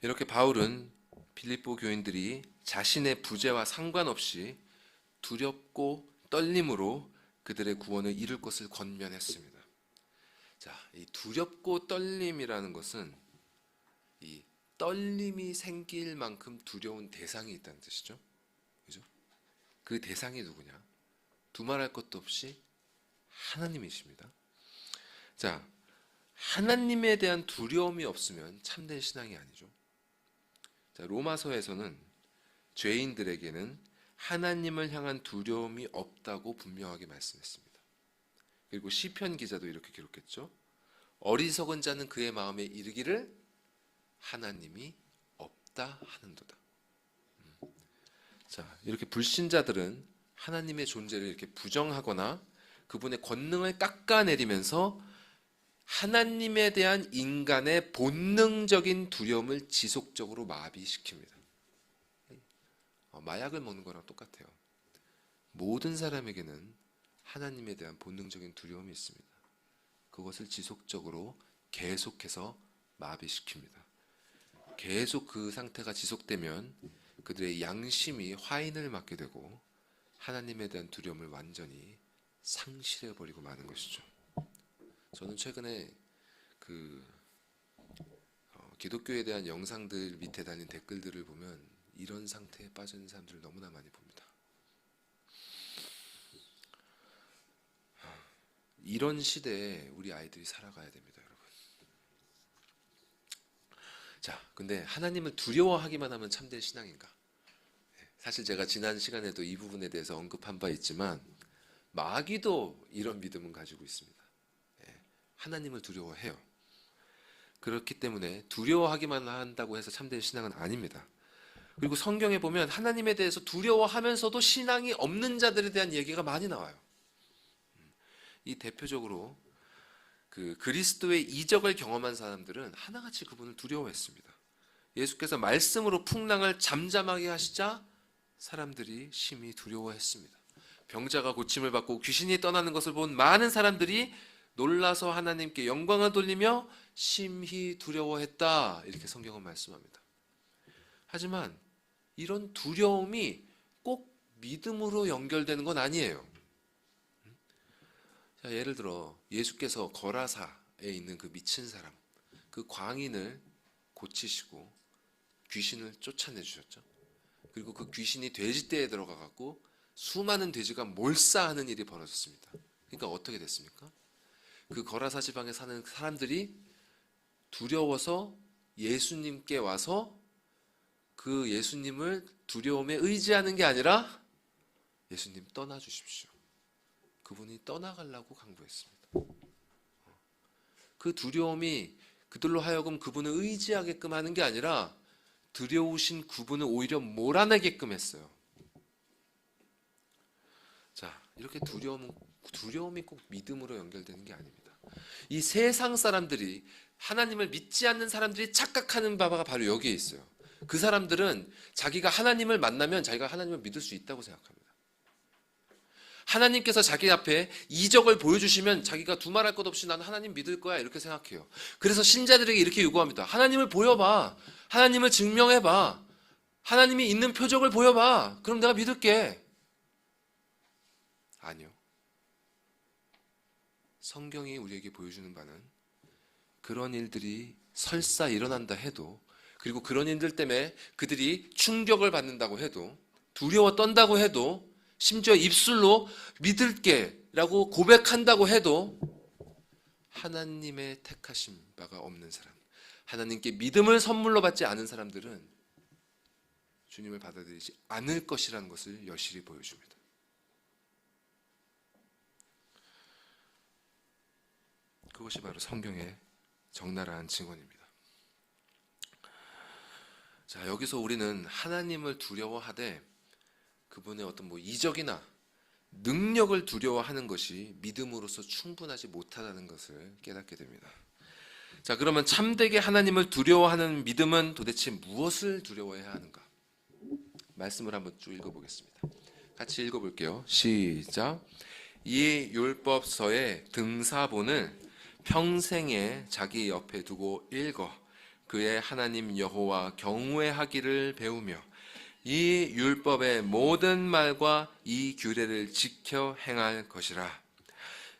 이렇게 바울은 빌립보 교인들이 자신의 부재와 상관없이 두렵고 떨림으로 그들의 구원을 이룰 것을 권면했습니다. 자, 이 두렵고 떨림이라는 것은 이 떨림이 생길 만큼 두려운 대상이 있다는 뜻이죠. 그죠? 그 대상이 누구냐? 두말할 것도 없이 하나님이십니다. 자, 하나님에 대한 두려움이 없으면 참된 신앙이 아니죠. 자, 로마서에서는 죄인들에게는 하나님을 향한 두려움이 없다고 분명하게 말씀했습니다. 그리고 시편 기자도 이렇게 기록했죠. 어리석은 자는 그의 마음에 이르기를 하나님이 없다 하는도다. 자, 이렇게 불신자들은 하나님의 존재를 이렇게 부정하거나 그분의 권능을 깎아내리면서 하나님에 대한 인간의 본능적인 두려움을 지속적으로 마비시킵니다. 마약을 먹는 거랑 똑같아요. 모든 사람에게는 하나님에 대한 본능적인 두려움이 있습니다. 그것을 지속적으로 계속해서 마비시킵니다. 계속 그 상태가 지속되면 그들의 양심이 화인을 맞게 되고 하나님에 대한 두려움을 완전히 상실해버리고 마는 것이죠. 저는 최근에 기독교에 대한 영상들 밑에 달린 댓글들을 보면 이런 상태에 빠져 있는 사람들을 너무나 많이 봅니다. 이런 시대에 우리 아이들이 살아가야 됩니다, 여러분. 자, 근데 하나님을 두려워하기만 하면 참된 신앙인가? 사실 제가 지난 시간에도 이 부분에 대해서 언급한 바 있지만 마귀도 이런 믿음은 가지고 있습니다. 하나님을 두려워해요. 그렇기 때문에 두려워하기만 한다고 해서 참된 신앙은 아닙니다. 그리고 성경에 보면 하나님에 대해서 두려워하면서도 신앙이 없는 자들에 대한 얘기가 많이 나와요. 이 대표적으로 그리스도의 이적을 경험한 사람들은 하나같이 그분을 두려워했습니다. 예수께서 말씀으로 풍랑을 잠잠하게 하시자 사람들이 심히 두려워했습니다. 병자가 고침을 받고 귀신이 떠나는 것을 본 많은 사람들이 놀라서 하나님께 영광을 돌리며 심히 두려워했다. 이렇게 성경은 말씀합니다. 하지만 이런 두려움이 꼭 믿음으로 연결되는 건 아니에요. 자, 예를 들어 예수께서 거라사에 있는 그 미친 사람, 그 광인을 고치시고 귀신을 쫓아내 주셨죠. 그리고 그 귀신이 돼지떼에 들어가 갖고 수많은 돼지가 몰사하는 일이 벌어졌습니다. 그러니까 어떻게 됐습니까? 그 거라사 지방에 사는 사람들이 두려워서 예수님께 와서 그 예수님을 두려움에 의지하는 게 아니라 예수님 떠나 주십시오. 그분이 떠나가려고 강구했습니다. 그 두려움이 그들로 하여금 그분을 의지하게끔 하는 게 아니라 두려우신 그분을 오히려 몰아내게끔 했어요. 자, 이렇게 두려움이 꼭 믿음으로 연결되는 게 아닙니다. 이 세상 사람들이, 하나님을 믿지 않는 사람들이 착각하는 바가 바로 여기에 있어요. 그 사람들은 자기가 하나님을 만나면 자기가 하나님을 믿을 수 있다고 생각합니다. 하나님께서 자기 앞에 이적을 보여주시면 자기가 두말할 것 없이 나는 하나님 믿을 거야 이렇게 생각해요. 그래서 신자들에게 이렇게 요구합니다. 하나님을 보여봐. 하나님을 증명해봐. 하나님이 있는 표적을 보여봐. 그럼 내가 믿을게. 아니요. 성경이 우리에게 보여주는 바는 그런 일들이 설사 일어난다 해도, 그리고 그런 일들 때문에 그들이 충격을 받는다고 해도, 두려워 떤다고 해도, 심지어 입술로 믿을게 라고 고백한다고 해도 하나님의 택하신 바가 없는 사람, 하나님께 믿음을 선물로 받지 않은 사람들은 주님을 받아들이지 않을 것이라는 것을 여실히 보여줍니다. 그것이 바로 성경의 적나라한 증언입니다. 자, 여기서 우리는 하나님을 두려워하되 그분의 어떤 이적이나 능력을 두려워하는 것이 믿음으로서 충분하지 못하다는 것을 깨닫게 됩니다. 자, 그러면 참되게 하나님을 두려워하는 믿음은 도대체 무엇을 두려워해야 하는가? 말씀을 한번 쭉 읽어보겠습니다. 같이 읽어볼게요. 시작. 이 율법서의 등사본을 평생에 자기 옆에 두고 읽어 그의 하나님 여호와 경외하기를 배우며 이 율법의 모든 말과 이 규례를 지켜 행할 것이라.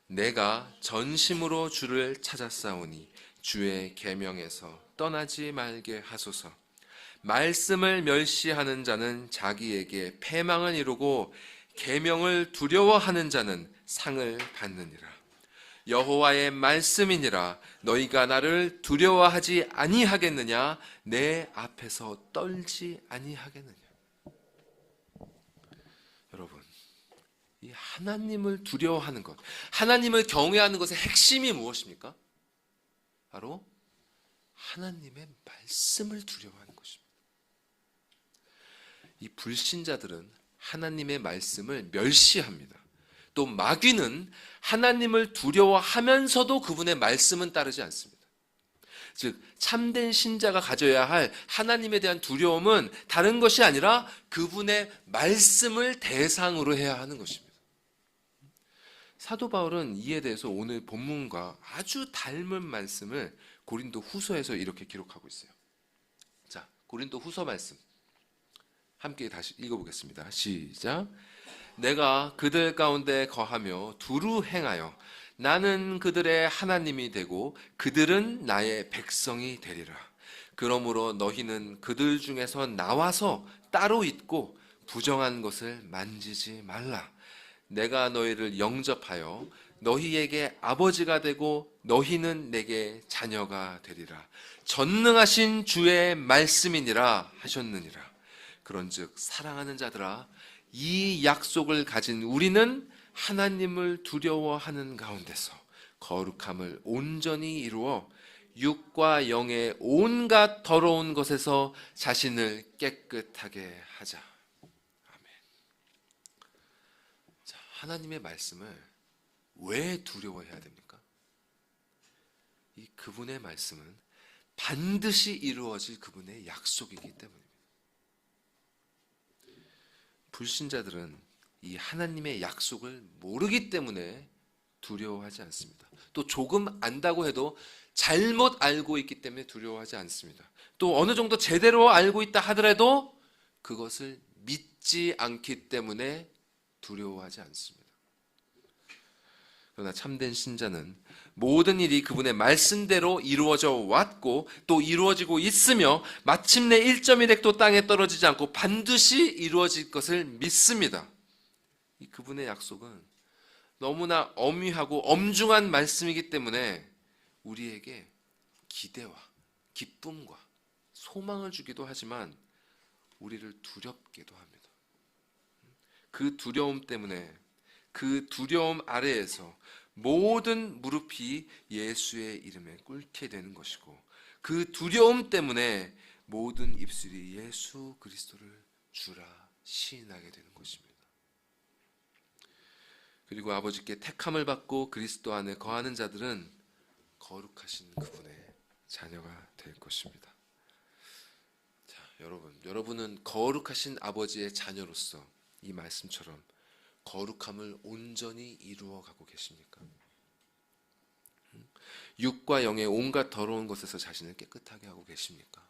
내가 전심으로 주를 찾았사오니 주의 계명에서 떠나지 말게 하소서. 말씀을 멸시하는 자는 자기에게 패망을 이루고 계명을 두려워하는 자는 상을 받느니라. 여호와의 말씀이니라. 너희가 나를 두려워하지 아니하겠느냐? 내 앞에서 떨지 아니하겠느냐? 여러분, 이 하나님을 두려워하는 것, 하나님을 경외하는 것의 핵심이 무엇입니까? 바로 하나님의 말씀을 두려워하는 것입니다. 이 불신자들은 하나님의 말씀을 멸시합니다. 또 마귀는 하나님을 두려워하면서도 그분의 말씀은 따르지 않습니다. 즉, 참된 신자가 가져야 할 하나님에 대한 두려움은 다른 것이 아니라 그분의 말씀을 대상으로 해야 하는 것입니다. 사도 바울은 이에 대해서 오늘 본문과 아주 닮은 말씀을 고린도 후서에서 이렇게 기록하고 있어요. 자, 고린도 후서 말씀 함께 다시 읽어보겠습니다. 시작. 내가 그들 가운데 거하며 두루 행하여 나는 그들의 하나님이 되고 그들은 나의 백성이 되리라. 그러므로 너희는 그들 중에서 나와서 따로 있고 부정한 것을 만지지 말라. 내가 너희를 영접하여 너희에게 아버지가 되고 너희는 내게 자녀가 되리라. 전능하신 주의 말씀이니라 하셨느니라. 그런즉 사랑하는 자들아, 이 약속을 가진 우리는 하나님을 두려워하는 가운데서 거룩함을 온전히 이루어 육과 영의 온갖 더러운 것에서 자신을 깨끗하게 하자. 아멘. 자, 하나님의 말씀을 왜 두려워해야 됩니까? 이 그분의 말씀은 반드시 이루어질 그분의 약속이기 때문입니다. 불신자들은 이 하나님의 약속을 모르기 때문에 두려워하지 않습니다. 또 조금 안다고 해도 잘못 알고 있기 때문에 두려워하지 않습니다. 또 어느 정도 제대로 알고 있다 하더라도 그것을 믿지 않기 때문에 두려워하지 않습니다. 그러나 참된 신자는 모든 일이 그분의 말씀대로 이루어져 왔고 또 이루어지고 있으며 마침내 1.1획도 땅에 떨어지지 않고 반드시 이루어질 것을 믿습니다. 이 그분의 약속은 너무나 엄위하고 엄중한 말씀이기 때문에 우리에게 기대와 기쁨과 소망을 주기도 하지만 우리를 두렵게도 합니다. 그 두려움 때문에, 그 두려움 아래에서 모든 무릎이 예수의 이름에 꿇게 되는 것이고 그 두려움 때문에 모든 입술이 예수 그리스도를 주라 시인하게 되는 것입니다. 그리고 아버지께 택함을 받고 그리스도 안에 거하는 자들은 거룩하신 그분의 자녀가 될 것입니다. 자, 여러분은 거룩하신 아버지의 자녀로서 이 말씀처럼 거룩함을 온전히 이루어 가고 계십니까? 육과 영의 온갖 더러운 것에서 자신을 깨끗하게 하고 계십니까?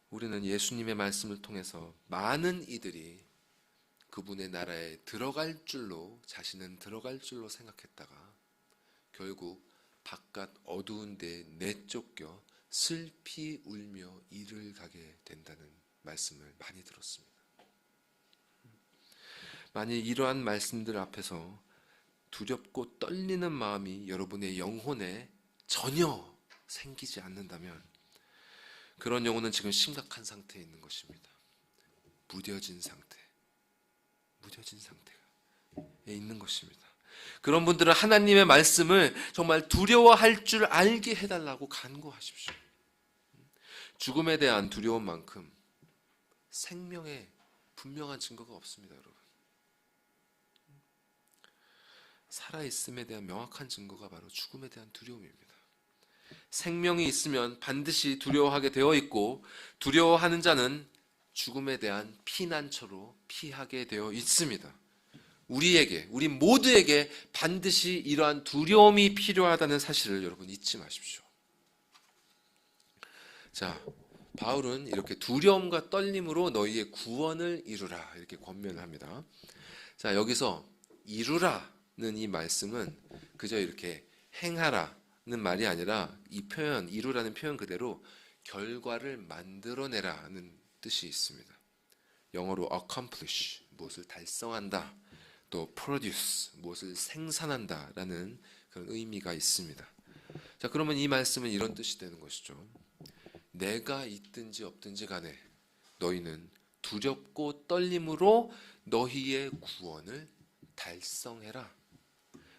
우리는 예수님의 말씀을 통해서 많은 이들이 그분의 나라에 들어갈 줄로, 자신은 들어갈 줄로 생각했다가 결국 바깥 어두운 데 내쫓겨 슬피 울며 이를 가게 된다는 말씀을 많이 들었습니다. 만일 이러한 말씀들 앞에서 두렵고 떨리는 마음이 여러분의 영혼에 전혀 생기지 않는다면 그런 영혼은 지금 심각한 상태에 있는 것입니다. 무뎌진 상태에 있는 것입니다. 그런 분들은 하나님의 말씀을 정말 두려워할 줄 알게 해달라고 간구하십시오. 죽음에 대한 두려움만큼 생명에 분명한 증거가 없습니다, 여러분. 살아있음에 대한 명확한 증거가 바로 죽음에 대한 두려움입니다. 생명이 있으면 반드시 두려워하게 되어 있고, 두려워하는 자는 죽음에 대한 피난처로 피하게 되어 있습니다. 우리 모두에게 반드시 이러한 두려움이 필요하다는 사실을 여러분 잊지 마십시오. 자, 바울은 이렇게 두려움과 떨림으로 너희의 구원을 이루라 이렇게 권면합니다. 자, 여기서 이루라는 이 말씀은 그저 이렇게 행하라는 말이 아니라 이 표현, 이루라는 표현 그대로 결과를 만들어내라는 뜻이 있습니다. 영어로 accomplish, 무엇을 달성한다, 또 produce, 무엇을 생산한다라는 그런 의미가 있습니다. 자, 그러면 이 말씀은 이런 뜻이 되는 것이죠. 내가 있든지 없든지 간에 너희는 두렵고 떨림으로 너희의 구원을 달성해라.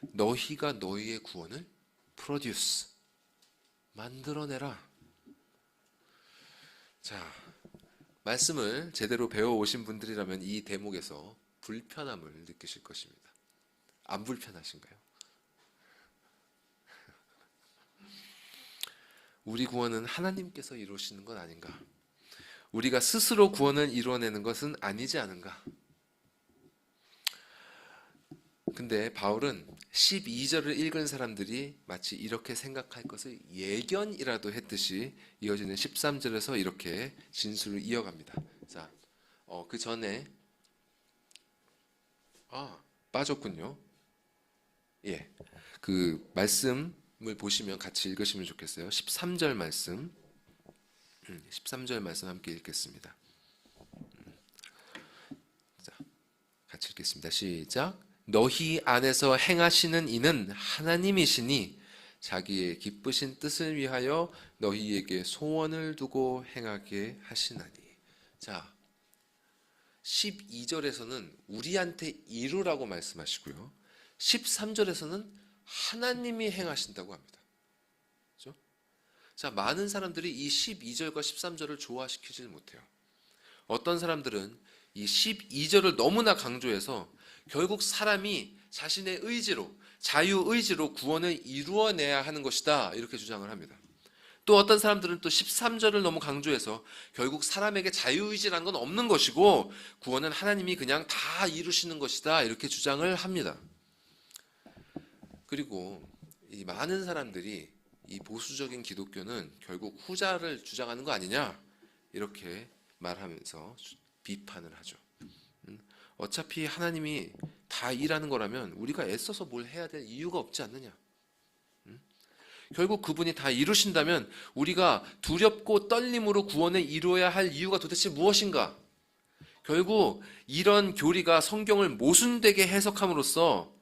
너희가 너희의 구원을 produce, 만들어내라. 자, 말씀을 제대로 배워오신 분들이라면 이 대목에서 불편함을 느끼실 것입니다. 안 불편하신가요? 우리 구원은 하나님께서 이루시는 것 아닌가? 우리가 스스로 구원을 이루어내는 것은 아니지 않은가? 근데 바울은 12절을 읽은 사람들이 마치 이렇게 생각할 것을 예견이라도 했듯이 이어지는 13절에서 이렇게 진술을 이어갑니다. 자, 그 전에 빠졌군요. 예, 그 말씀을 보시면 같이 읽으시면 좋겠어요. 13절 말씀, 13절 말씀 함께 읽겠습니다. 자, 같이 읽겠습니다. 시작. 너희 안에서 행하시는 이는 하나님이시니 자기의 기쁘신 뜻을 위하여 너희에게 소원을 두고 행하게 하시나니. 자, 12절에서는 우리한테 이루라고 말씀하시고요. 13절에서는 하나님이 행하신다고 합니다. 그렇죠? 자, 많은 사람들이 이 12절과 13절을 조화시키질 못해요. 어떤 사람들은 이 12절을 너무나 강조해서 결국 사람이 자신의 의지로, 자유의지로 구원을 이루어내야 하는 것이다 이렇게 주장을 합니다. 또 어떤 사람들은 또 13절을 너무 강조해서 결국 사람에게 자유의지라는 건 없는 것이고 구원은 하나님이 그냥 다 이루시는 것이다 이렇게 주장을 합니다. 그리고 이 많은 사람들이 이 보수적인 기독교는 결국 후자를 주장하는 거 아니냐 이렇게 말하면서 비판을 하죠. 어차피 하나님이 다 일하는 거라면 우리가 애써서 뭘 해야 될 이유가 없지 않느냐. 결국 그분이 다 이루신다면 우리가 두렵고 떨림으로 구원을 이루어야 할 이유가 도대체 무엇인가? 결국 이런 교리가 성경을 모순되게 해석함으로써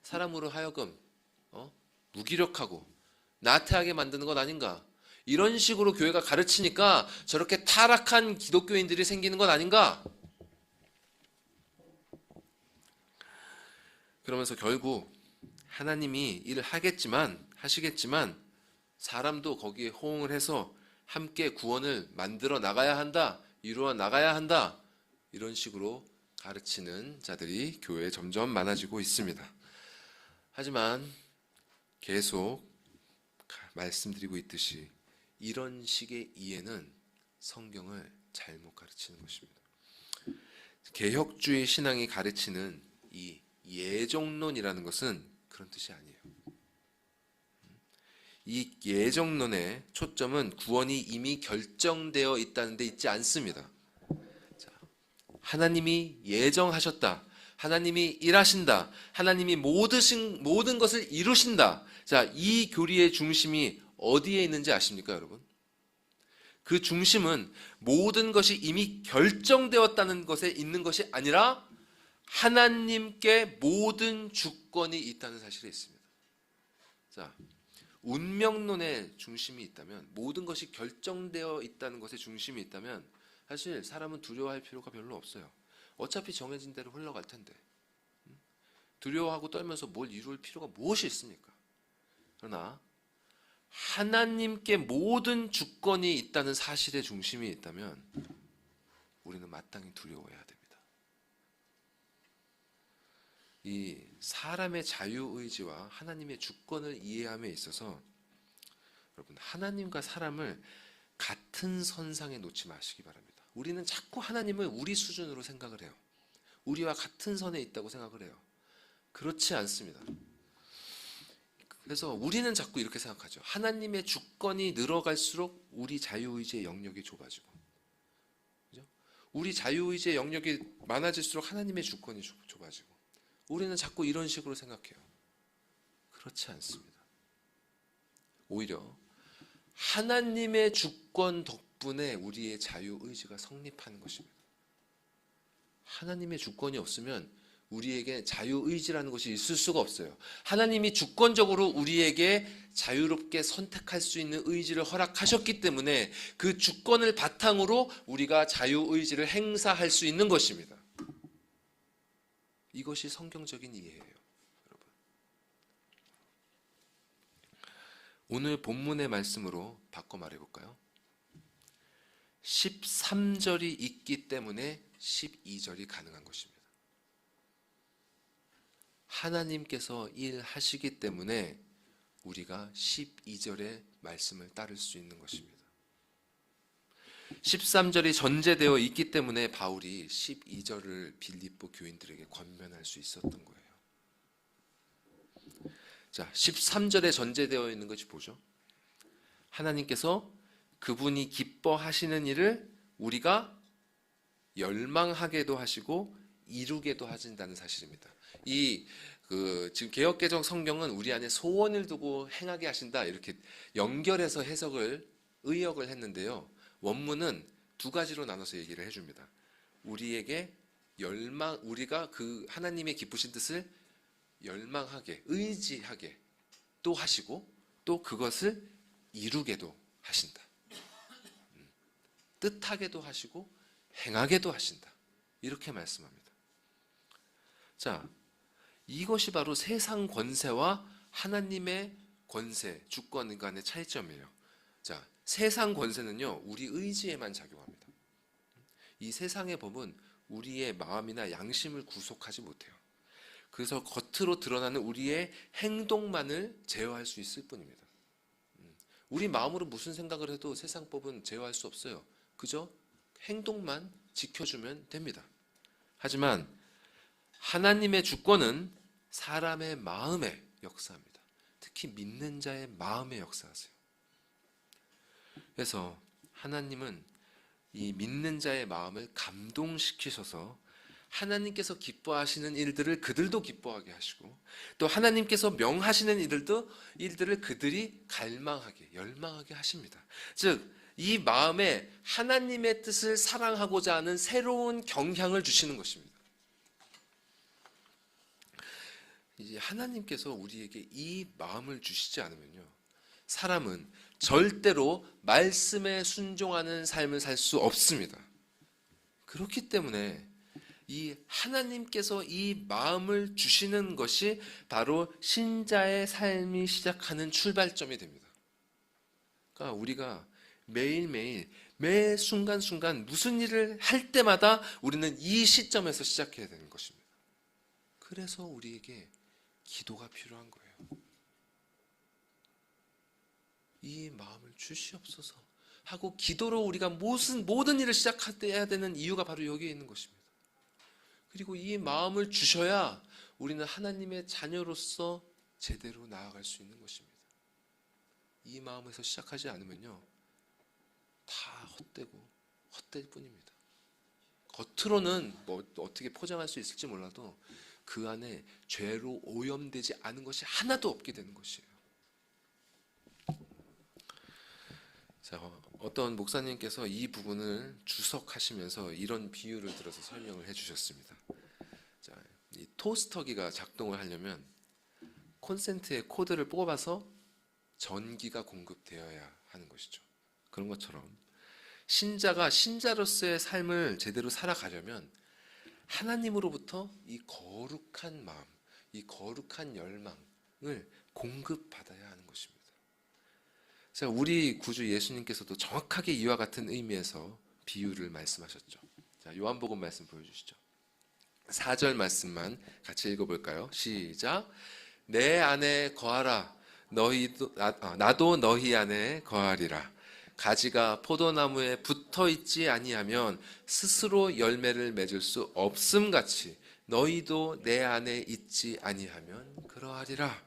사람으로 하여금 무기력하고 나태하게 만드는 것 아닌가? 이런 식으로 교회가 가르치니까 저렇게 타락한 기독교인들이 생기는 것 아닌가? 그러면서 결국 하나님이 일을 하시겠지만 사람도 거기에 호응을 해서 함께 구원을 만들어 나가야 한다, 이루어 나가야 한다 이런 식으로 가르치는 자들이 교회에 점점 많아지고 있습니다. 하지만 계속 말씀드리고 있듯이 이런 식의 이해는 성경을 잘못 가르치는 것입니다. 개혁주의 신앙이 가르치는 이 예정론이라는 것은 그런 뜻이 아니에요. 이 예정론의 초점은 구원이 이미 결정되어 있다는 데 있지 않습니다. 자, 하나님이 예정하셨다. 하나님이 일하신다. 하나님이 모든 것을 이루신다. 자, 이 교리의 중심이 어디에 있는지 아십니까, 여러분? 그 중심은 모든 것이 이미 결정되었다는 것에 있는 것이 아니라 하나님께 모든 주권이 있다는 사실에 있습니다. 자, 운명론의 중심이 있다면, 모든 것이 결정되어 있다는 것에 중심이 있다면 사실 사람은 두려워할 필요가 별로 없어요. 어차피 정해진 대로 흘러갈 텐데 두려워하고 떨면서 뭘 이룰 필요가 무엇이 있습니까? 그러나 하나님께 모든 주권이 있다는 사실의 중심이 있다면 우리는 마땅히 두려워해야 됩니다. 이 사람의 자유의지와 하나님의 주권을 이해함에 있어서 여러분, 하나님과 사람을 같은 선상에 놓지 마시기 바랍니다. 우리는 자꾸 하나님을 우리 수준으로 생각을 해요. 우리와 같은 선에 있다고 생각을 해요. 그렇지 않습니다. 그래서 우리는 자꾸 이렇게 생각하죠. 하나님의 주권이 늘어갈수록 우리 자유의지의 영역이 좁아지고, 그죠? 우리 자유의지의 영역이 많아질수록 하나님의 주권이 좁아지고, 우리는 자꾸 이런 식으로 생각해요. 그렇지 않습니다. 오히려 하나님의 주권 덕분에 우리의 자유의지가 성립하는 것입니다. 하나님의 주권이 없으면 우리에게 자유의지라는 것이 있을 수가 없어요. 하나님이 주권적으로 우리에게 자유롭게 선택할 수 있는 의지를 허락하셨기 때문에 그 주권을 바탕으로 우리가 자유의지를 행사할 수 있는 것입니다. 이것이 성경적인 이해예요, 여러분. 오늘 본문의 말씀으로 바꿔 말해볼까요? 13절이 있기 때문에 12절이 가능한 것입니다. 하나님께서 일하시기 때문에 우리가 12절의 말씀을 따를 수 있는 것입니다. 13절이 전제되어 있기 때문에 바울이 12절을 빌립보 교인들에게 권면할 수 있었던 거예요. 자, 13절에 전제되어 있는 것이 뭐죠? 하나님께서 그분이 기뻐하시는 일을 우리가 열망하게도 하시고 이루게도 하신다는 사실입니다. 지금 개역개정 성경은 우리 안에 소원을 두고 행하게 하신다 이렇게 연결해서 의역을 했는데요. 원문은 두 가지로 나눠서 얘기를 해줍니다. 우리가 그 하나님의 기쁘신 뜻을 열망하게, 의지하게 또 하시고 또 그것을 이루게도 하신다. 뜻하게도 하시고 행하게도 하신다. 이렇게 말씀합니다. 자, 이것이 바로 세상 권세와 하나님의 권세, 주권 간의 차이점이에요. 자, 세상 권세는요, 우리 의지에만 작용합니다. 이 세상의 법은 우리의 마음이나 양심을 구속하지 못해요. 그래서 겉으로 드러나는 우리의 행동만을 제어할 수 있을 뿐입니다. 우리 마음으로 무슨 생각을 해도 세상 법은 제어할 수 없어요. 그저 행동만 지켜주면 됩니다. 하지만 하나님의 주권은 사람의 마음에 역사합니다. 특히 믿는 자의 마음에 역사하세요. 그래서 하나님은 이 믿는 자의 마음을 감동시키셔서 하나님께서 기뻐하시는 일들을 그들도 기뻐하게 하시고 또 하나님께서 명하시는 일들을 그들이 갈망하게, 열망하게 하십니다. 즉, 이 마음에 하나님의 뜻을 사랑하고자 하는 새로운 경향을 주시는 것입니다. 이제 하나님께서 우리에게 이 마음을 주시지 않으면요, 사람은 절대로 말씀에 순종하는 삶을 살 수 없습니다. 그렇기 때문에 이 하나님께서 이 마음을 주시는 것이 바로 신자의 삶이 시작하는 출발점이 됩니다. 그러니까 우리가 매일매일 매 순간순간 무슨 일을 할 때마다 우리는 이 시점에서 시작해야 되는 것입니다. 그래서 우리에게 기도가 필요한 거예요. 이 마음을 주시옵소서 하고 기도로 우리가 모든 일을 시작해야 되는 이유가 바로 여기에 있는 것입니다. 그리고 이 마음을 주셔야 우리는 하나님의 자녀로서 제대로 나아갈 수 있는 것입니다. 이 마음에서 시작하지 않으면요, 다 헛되고 헛될 뿐입니다. 겉으로는 뭐 어떻게 포장할 수 있을지 몰라도 그 안에 죄로 오염되지 않은 것이 하나도 없게 되는 것이에요. 자, 어떤 목사님께서 이 부분을 주석하시면서 이런 비유를 들어서 설명을 해주셨습니다. 자, 이 토스터기가 작동을 하려면 콘센트의 코드를 뽑아서 전기가 공급되어야 하는 것이죠. 그런 것처럼 신자가 신자로서의 삶을 제대로 살아가려면 하나님으로부터 이 거룩한 마음, 이 거룩한 열망을 공급받아야 하는 것입니다. 자, 우리 구주 예수님께서도 정확하게 이와 같은 의미에서 비유를 말씀하셨죠. 자, 요한복음 말씀 보여주시죠. 4절 말씀만 같이 읽어볼까요? 시작. 내 안에 거하라. 너희도 나도 너희 안에 거하리라. 가지가 포도나무에 붙어 있지 아니하면 스스로 열매를 맺을 수 없음 같이 너희도 내 안에 있지 아니하면 그러하리라.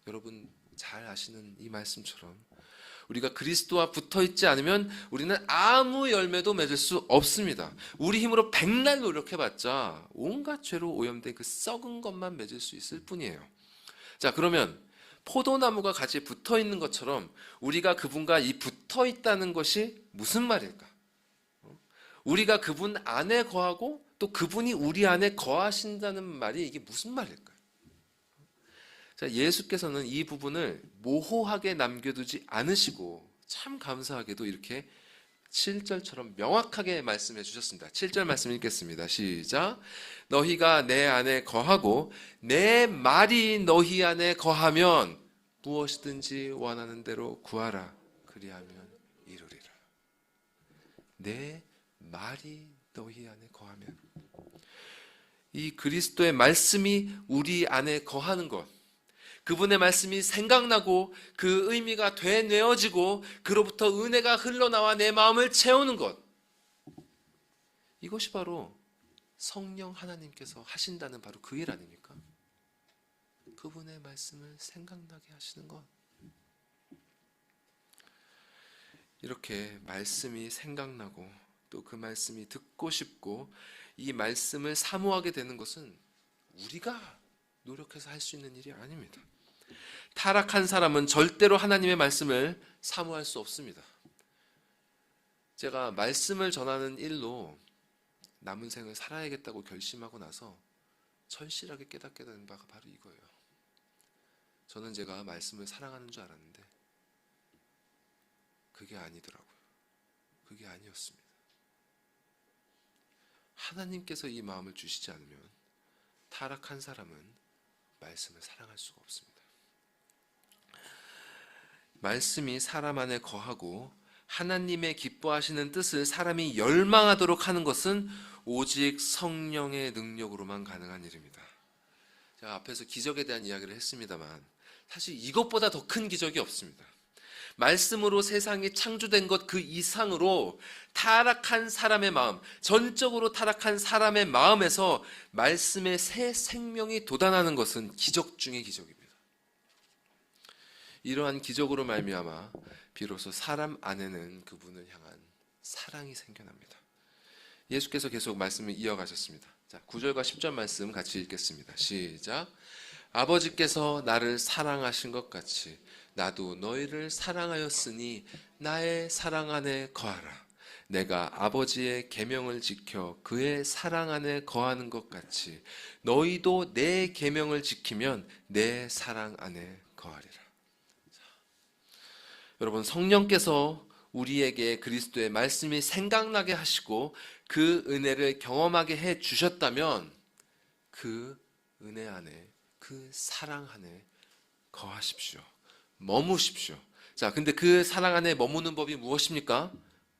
여러분 잘 아시는 이 말씀처럼 우리가 그리스도와 붙어 있지 않으면 우리는 아무 열매도 맺을 수 없습니다. 우리 힘으로 백날 노력해봤자 온갖 죄로 오염된 그 썩은 것만 맺을 수 있을 뿐이에요. 자, 그러면 포도나무가 가지에 붙어 있는 것처럼 우리가 그분과 이 붙어 있다는 것이 무슨 말일까? 우리가 그분 안에 거하고 또 그분이 우리 안에 거하신다는 말이 이게 무슨 말일까요? 자, 예수께서는 이 부분을 모호하게 남겨두지 않으시고 참 감사하게도 이렇게 7절처럼 명확하게 말씀해 주셨습니다. 7절 말씀 읽겠습니다. 시작. 너희가 내 안에 거하고 내 말이 너희 안에 거하면 무엇이든지 원하는 대로 구하라. 그리하면 이루리라. 내 말이 너희 안에 거하면, 이 그리스도의 말씀이 우리 안에 거하는 것, 그분의 말씀이 생각나고 그 의미가 되뇌어지고 그로부터 은혜가 흘러나와 내 마음을 채우는 것, 이것이 바로 성령 하나님께서 하신다는 바로 그 일 아닙니까? 그분의 말씀을 생각나게 하시는 것. 이렇게 말씀이 생각나고 또 그 말씀이 듣고 싶고 이 말씀을 사모하게 되는 것은 우리가 노력해서 할 수 있는 일이 아닙니다. 타락한 사람은 절대로 하나님의 말씀을 사모할 수 없습니다. 제가 말씀을 전하는 일로 남은 생을 살아야겠다고 결심하고 나서 절실하게 깨닫게 된 바가 바로 이거예요. 저는 제가 말씀을 사랑하는 줄 알았는데 그게 아니더라고요. 그게 아니었습니다. 하나님께서 이 마음을 주시지 않으면 타락한 사람은 말씀을 사랑할 수가 없습니다. 말씀이 사람 안에 거하고 하나님의 기뻐하시는 뜻을 사람이 열망하도록 하는 것은 오직 성령의 능력으로만 가능한 일입니다. 제가 앞에서 기적에 대한 이야기를 했습니다만 사실 이것보다 더 큰 기적이 없습니다. 말씀으로 세상이 창조된 것 그 이상으로 타락한 사람의 마음, 전적으로 타락한 사람의 마음에서 말씀의 새 생명이 돋아나는 것은 기적 중의 기적입니다. 이러한 기적으로 말미암아 비로소 사람 안에는 그분을 향한 사랑이 생겨납니다. 예수께서 계속 말씀을 이어가셨습니다. 자, 9절과 10절 말씀 같이 읽겠습니다. 시작. 아버지께서 나를 사랑하신 것 같이 나도 너희를 사랑하였으니 나의 사랑 안에 거하라. 내가 아버지의 계명을 지켜 그의 사랑 안에 거하는 것 같이 너희도 내 계명을 지키면 내 사랑 안에 거하리라. 자, 여러분, 성령께서 우리에게 그리스도의 말씀이 생각나게 하시고 그 은혜를 경험하게 해 주셨다면 그 은혜 안에, 그 사랑 안에 거하십시오. 머무십시오. 자, 근데 그 사랑 안에 머무는 법이 무엇입니까?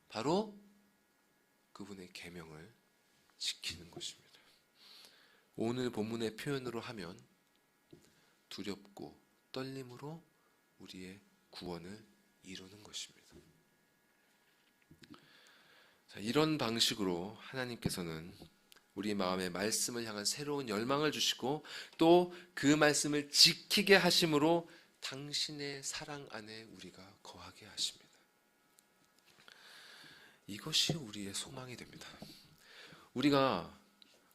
바로 그분의 계명을 지키는 것입니다. 오늘 본문의 표현으로 하면 두렵고 떨림으로 우리의 구원을 이루는 것입니다. 자, 이런 방식으로 하나님께서는 우리 마음에 말씀을 향한 새로운 열망을 주시고 또 그 말씀을 지키게 하심으로 당신의 사랑 안에 우리가 거하게 하십니다. 이것이 우리의 소망이 됩니다. 우리가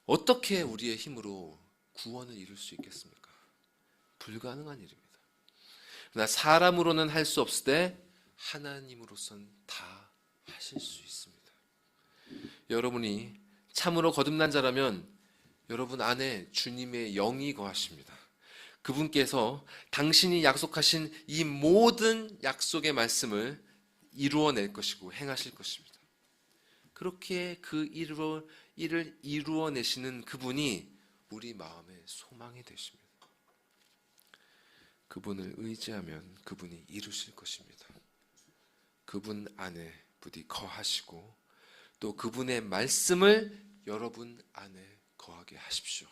어떻게 우리의 힘으로 구원을 이룰 수 있겠습니까? 불가능한 일입니다. 그러나 사람으로는 할 수 없을 때 하나님으로선 다 하실 수 있습니다. 여러분이 참으로 거듭난 자라면 여러분 안에 주님의 영이 거하십니다. 그분께서 당신이 약속하신 이 모든 약속의 말씀을 이루어낼 것이고 행하실 것입니다. 그렇게 그 일을 이루어내시는 그분이 우리 마음의 소망이 되십니다. 그분을 의지하면 그분이 이루실 것입니다. 그분 안에 부디 거하시고 또 그분의 말씀을 여러분 안에 거하게 하십시오.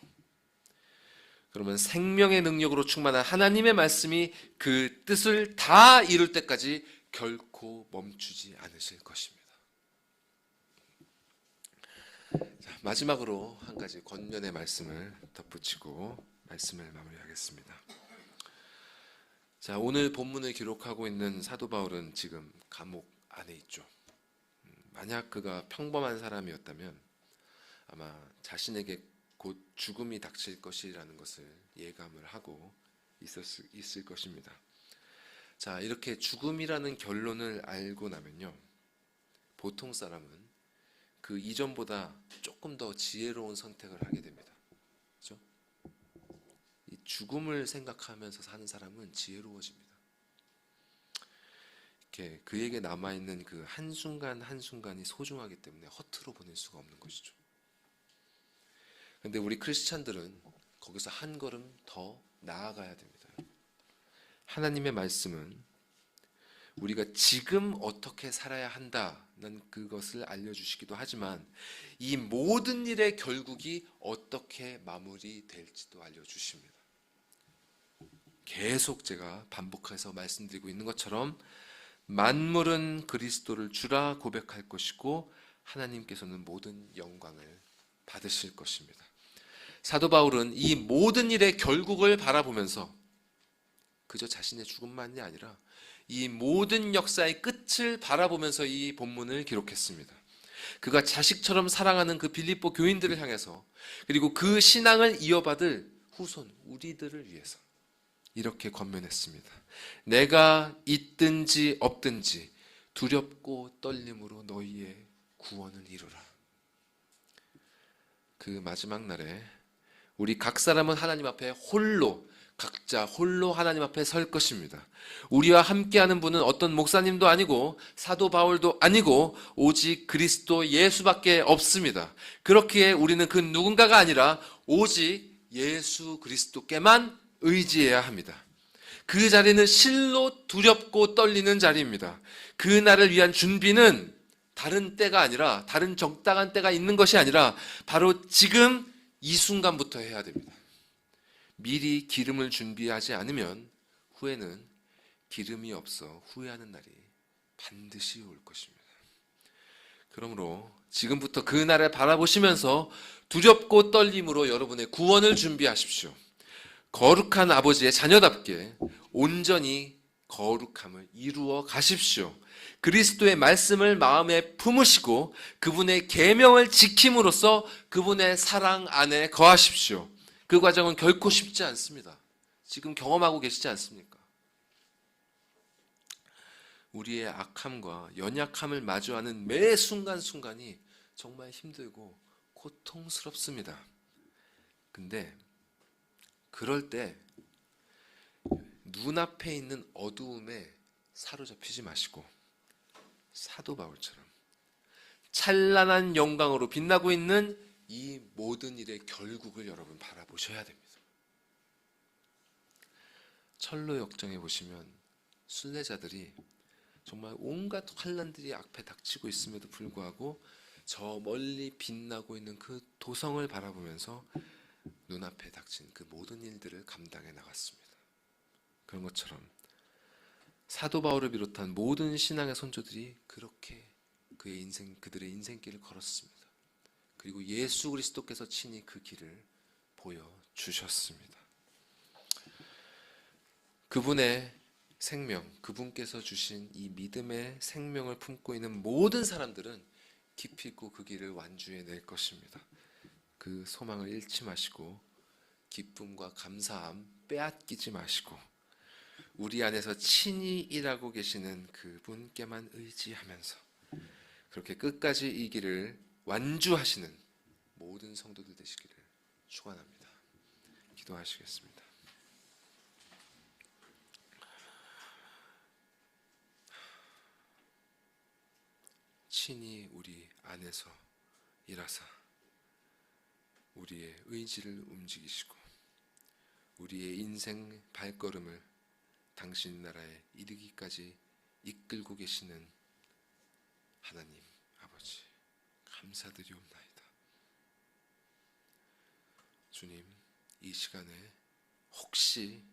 그러면 생명의 능력으로 충만한 하나님의 말씀이 그 뜻을 다 이룰 때까지 결코 멈추지 않으실 것입니다. 자, 마지막으로 한 가지 권면의 말씀을 덧붙이고 말씀을 마무리하겠습니다. 자, 오늘 본문을 기록하고 있는 사도 바울은 지금 감옥 안에 있죠. 만약 그가 평범한 사람이었다면 아마 자신에게 곧 죽음이 닥칠 것이라는 것을 예감을 하고 있을 것입니다. 자, 이렇게 죽음이라는 결론을 알고 나면요, 보통 사람은 그 이전보다 조금 더 지혜로운 선택을 하게 됩니다. 그렇죠? 이 죽음을 생각하면서 사는 사람은 지혜로워집니다. 이렇게 그에게 남아있는 그 한순간 한순간이 소중하기 때문에 허투루 보낼 수가 없는 것이죠. 그런데 우리 크리스찬들은 거기서 한 걸음 더 나아가야 됩니다. 하나님의 말씀은 우리가 지금 어떻게 살아야 한다는 그것을 알려주시기도 하지만 이 모든 일의 결국이 어떻게 마무리될지도 알려주십니다. 계속 제가 반복해서 말씀드리고 있는 것처럼 만물은 그리스도를 주라 고백할 것이고 하나님께서는 모든 영광을 받으실 것입니다. 사도 바울은 이 모든 일의 결국을 바라보면서 그저 자신의 죽음만이 아니라 이 모든 역사의 끝을 바라보면서 이 본문을 기록했습니다. 그가 자식처럼 사랑하는 그 빌립보 교인들을 향해서 그리고 그 신앙을 이어받을 후손 우리들을 위해서 이렇게 권면했습니다. 내가 있든지 없든지 두렵고 떨림으로 너희의 구원을 이루라. 그 마지막 날에 우리 각 사람은 하나님 앞에 각자 홀로 하나님 앞에 설 것입니다. 우리와 함께하는 분은 어떤 목사님도 아니고 사도 바울도 아니고 오직 그리스도 예수밖에 없습니다. 그렇기에 우리는 그 누군가가 아니라 오직 예수 그리스도께만 의지해야 합니다. 그 자리는 실로 두렵고 떨리는 자리입니다. 그 날을 위한 준비는 다른 때가 아니라 다른 적당한 때가 있는 것이 아니라 바로 지금 이 순간부터 해야 됩니다. 미리 기름을 준비하지 않으면 후에는 기름이 없어 후회하는 날이 반드시 올 것입니다. 그러므로 지금부터 그 날을 바라보시면서 두렵고 떨림으로 여러분의 구원을 준비하십시오. 거룩한 아버지의 자녀답게 온전히 거룩함을 이루어 가십시오. 그리스도의 말씀을 마음에 품으시고 그분의 계명을 지킴으로써 그분의 사랑 안에 거하십시오. 그 과정은 결코 쉽지 않습니다. 지금 경험하고 계시지 않습니까? 우리의 악함과 연약함을 마주하는 매 순간순간이 정말 힘들고 고통스럽습니다. 근데 그럴 때 눈앞에 있는 어두움에 사로잡히지 마시고 사도 바울처럼 찬란한 영광으로 빛나고 있는 이 모든 일의 결국을 여러분 바라보셔야 됩니다. 철로 역정에 보시면 순례자들이 정말 온갖 환난들이 앞에 닥치고 있음에도 불구하고 저 멀리 빛나고 있는 그 도성을 바라보면서 눈앞에 닥친 그 모든 일들을 감당해 나갔습니다. 그런 것처럼 사도 바울을 비롯한 모든 신앙의 선조들이 그렇게 그들의 인생길을 걸었습니다. 그리고 예수 그리스도께서 친히 그 길을 보여주셨습니다. 그분의 생명, 그분께서 주신 이 믿음의 생명을 품고 있는 모든 사람들은 깊이 있고 그 길을 완주해 낼 것입니다. 그 소망을 잃지 마시고 기쁨과 감사함 빼앗기지 마시고 우리 안에서 친히 일하고 계시는 그분께만 의지하면서 그렇게 끝까지 이 길을 완주하시는 모든 성도들 되시기를 축원합니다. 기도하시겠습니다. 친히 우리 안에서 일하사 우리의 의지를 움직이시고 우리의 인생 발걸음을 당신 나라에 이르기까지 이끌고 계시는 하나님 아버지 감사드리옵나이다. 주님, 이 시간에 혹시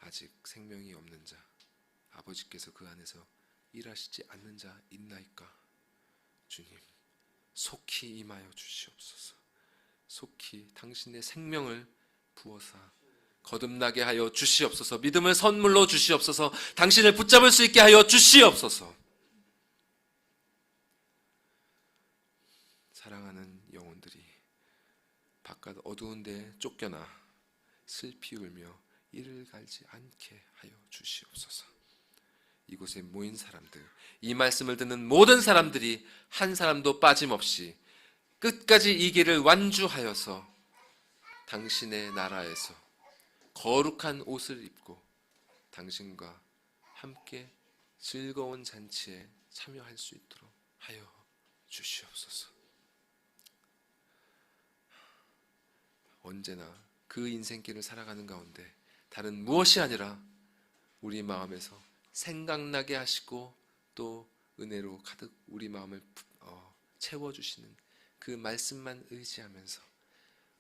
아직 생명이 없는 자, 아버지께서 그 안에서 일하시지 않는 자 있나이까? 주님, 속히 임하여 주시옵소서. 속히 당신의 생명을 부어사 거듭나게 하여 주시옵소서. 믿음을 선물로 주시옵소서. 당신을 붙잡을 수 있게 하여 주시옵소서. 사랑하는 영혼들이 바깥 어두운 데 쫓겨나 슬피 울며 이를 갈지 않게 하여 주시옵소서. 이곳에 모인 사람들, 이 말씀을 듣는 모든 사람들이 한 사람도 빠짐없이 끝까지 이 길을 완주하여서 당신의 나라에서 거룩한 옷을 입고 당신과 함께 즐거운 잔치에 참여할 수 있도록 하여 주시옵소서. 언제나 그 인생길을 살아가는 가운데 다른 무엇이 아니라 우리 마음에서 생각나게 하시고 또 은혜로 가득 우리 마음을 채워주시는 그 말씀만 의지하면서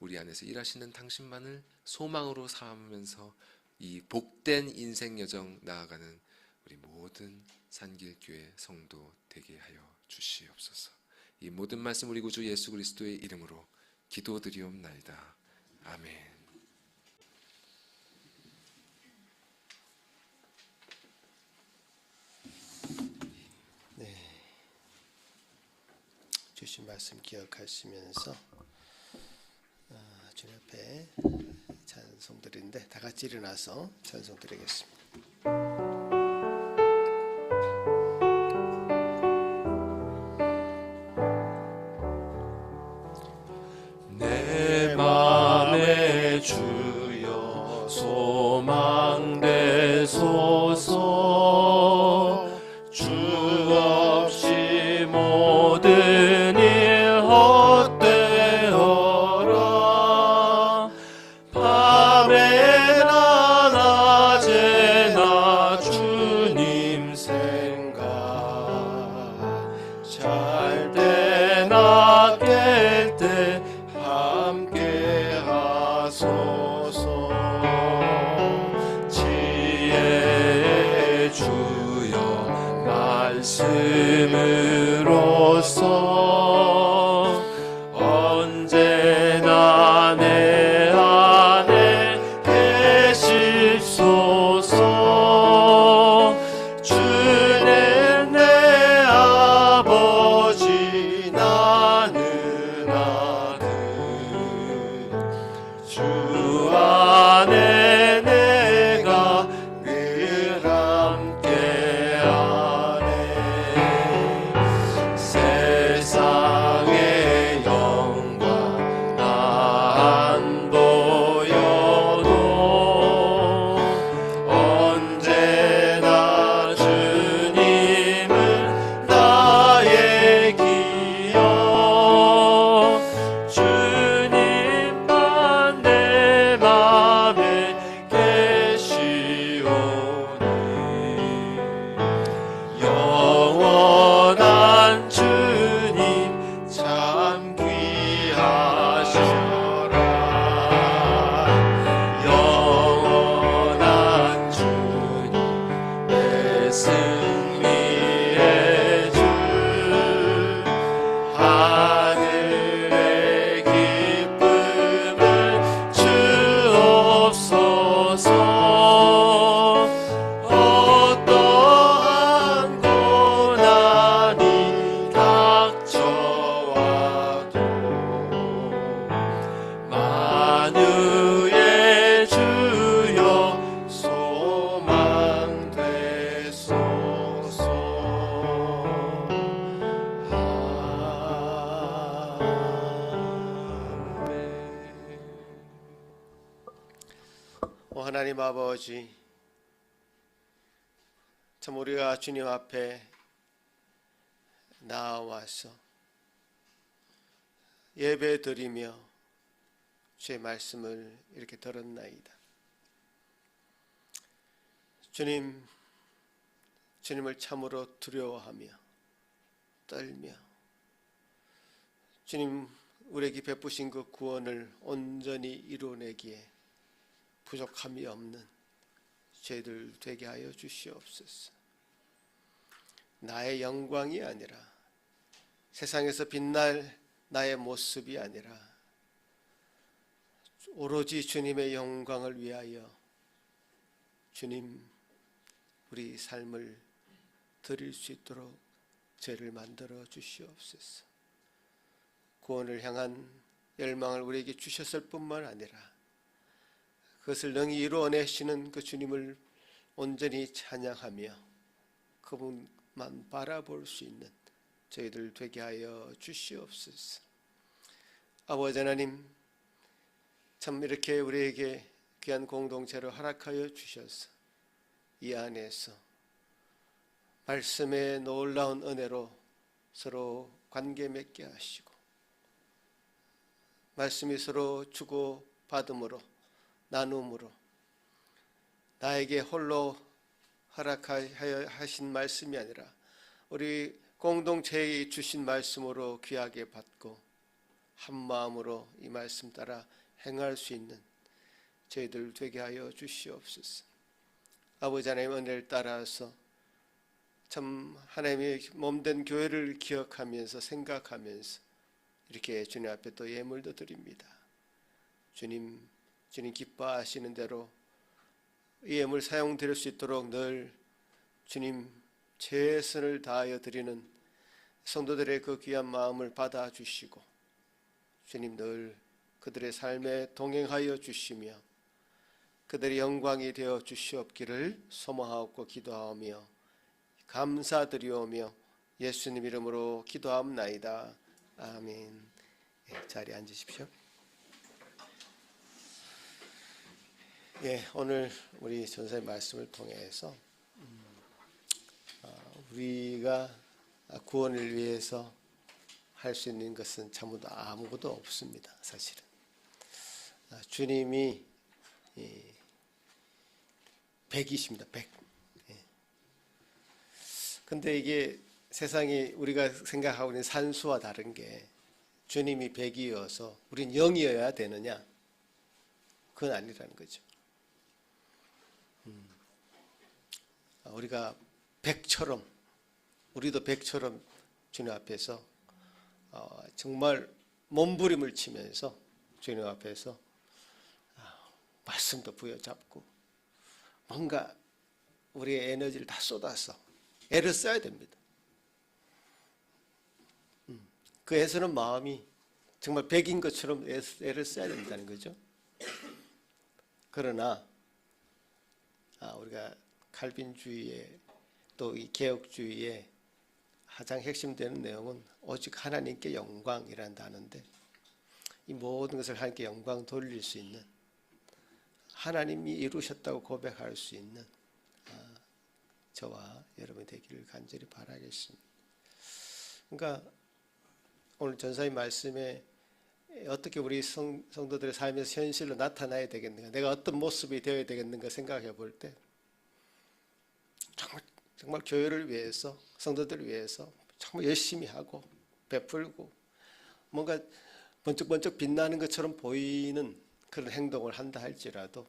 우리 안에서 일하시는 당신만을 소망으로 삼으면서 이 복된 인생 여정 나아가는 우리 모든 산길교회 성도 되게 하여 주시옵소서. 이 모든 말씀 우리 구주 예수 그리스도의 이름으로 기도드리옵나이다. 아멘. 주신 말씀 기억하시면서 주님 앞에 찬송 드리는데 다 같이 일어나서 찬송 드리겠습니다. 내 맘에 주여 소망 되소서. 주 없이 모든 일 헛되어라. 밤에나 낮에나 주님 생각 잘 때나 깰 때 함께 하소서. 지혜의 주여 말씀으로써 언제나 내 안에 계시소서. 주는 내 아버지 하나님 아버지, 참 우리가 주님 앞에 나와서 예배 드리며 주의 말씀을 이렇게 들었나이다. 주님을 참으로 두려워하며 떨며 주님 우리에게 베푸신 그 구원을 온전히 이루어내기에 부족함이 없는 저희들 되게 하여 주시옵소서. 나의 영광이 아니라 세상에서 빛날 나의 모습이 아니라 오로지 주님의 영광을 위하여 주님 우리 삶을 드릴 수 있도록 저희를 만들어 주시옵소서. 구원을 향한 열망을 우리에게 주셨을 뿐만 아니라 그것을 능히 이루어내시는 그 주님을 온전히 찬양하며 그분만 바라볼 수 있는 저희들 되게 하여 주시옵소서. 아버지 하나님, 참 이렇게 우리에게 귀한 공동체를 허락하여 주셔서 이 안에서 말씀의 놀라운 은혜로 서로 관계 맺게 하시고 말씀이 서로 주고 받음으로 나눔으로 나에게 홀로 허락하여 하신 말씀이 아니라 우리 공동체에 주신 말씀으로 귀하게 받고 한 마음으로 이 말씀 따라 행할 수 있는 저희들 되게 하여 주시옵소서. 아버지 하나님 은혜를 따라서 참 하나님의 몸된 교회를 기억하면서 생각하면서 이렇게 주님 앞에 또 예물도 드립니다. 주님 기뻐하시는 대로 이 예물 사용될 수 있도록 늘 주님 최선을 다하여 드리는 성도들의 그 귀한 마음을 받아주시고 주님 늘 그들의 삶에 동행하여 주시며 그들의 영광이 되어 주시옵기를 소망하고 기도하며 감사드리오며 예수님 이름으로 기도하옵나이다. 아멘. 자리에 앉으십시오. 오늘 우리 전사의 말씀을 통해서 우리가 구원을 위해서 할 수 있는 것은 참으로 아무것도 없습니다. 사실은 주님이 100이십니다. 100. 근데 이게 세상이 우리가 생각하고 있는 산수와 다른 게 주님이 100이어서 우린 0이어야 되느냐? 그건 아니라는 거죠. 우리가 100처럼 우리도 100처럼 주님 앞에서 정말 몸부림을 치면서 주님 앞에서 말씀도 부여잡고 뭔가 우리의 에너지를 다 쏟아서 애를 써야 됩니다. 그 애쓰는 마음이 정말 100인 것처럼 애를 써야 된다는 거죠. 그러나 우리가 칼빈주의의 또 이 개혁주의의 가장 핵심되는 내용은 오직 하나님께 영광이라는 단어인데 이 모든 것을 하나님께 영광 돌릴 수 있는 하나님이 이루셨다고 고백할 수 있는 저와 여러분이 되기를 간절히 바라겠습니다. 그러니까 오늘 전사의 말씀에 어떻게 우리 성도들의 삶에서 현실로 나타나야 되겠는가, 내가 어떤 모습이 되어야 되겠는가 생각해 볼 때 정말 교회를 위해서, 성도들을 위해서 정말 열심히 하고 베풀고 뭔가 번쩍번쩍 빛나는 것처럼 보이는 그런 행동을 한다 할지라도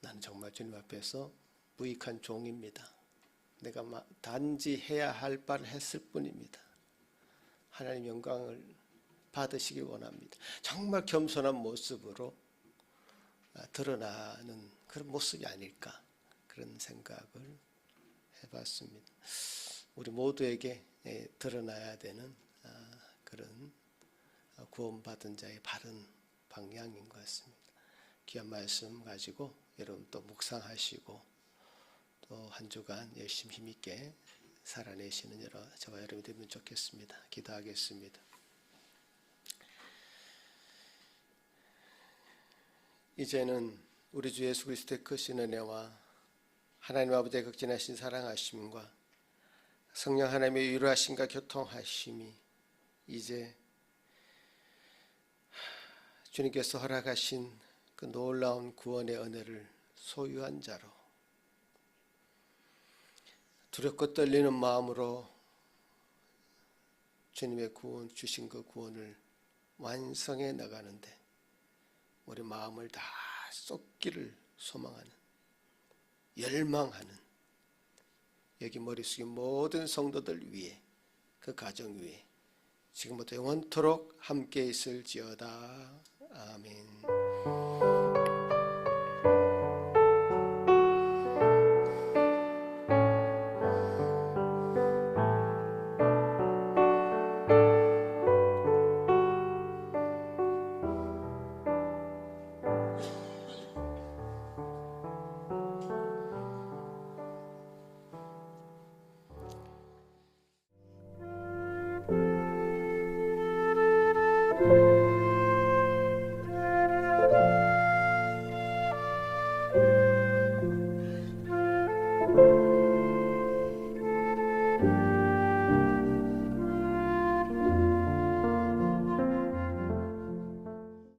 나는 정말 주님 앞에서 무익한 종입니다. 내가 단지 해야 할 바를 했을 뿐입니다. 하나님 영광을 받으시길 원합니다. 정말 겸손한 모습으로 드러나는 그런 모습이 아닐까, 그런 생각을 해봤습니다. 우리 모두에게 드러나야 되는 그런 구원받은 자의 바른 방향인 것 같습니다. 귀한 말씀 가지고 여러분 또 묵상하시고 또 한 주간 열심히 힘있게 살아내시는 저와 여러분이 되면 좋겠습니다. 기도하겠습니다. 이제는 우리 주 예수 그리스도의 크신 은혜와 하나님 아버지의 극진하신 사랑하심과 성령 하나님의 위로하심과 교통하심이 이제 주님께서 허락하신 그 놀라운 구원의 은혜를 소유한 자로 두렵고 떨리는 마음으로 주님의 구원 주신 그 구원을 완성해 나가는데 우리 마음을 다 쏟기를 소망하는, 열망하는, 여기 머리 숙인 모든 성도들 위해, 그 가정 위에 지금부터 영원토록 함께 있을지어다. 아멘.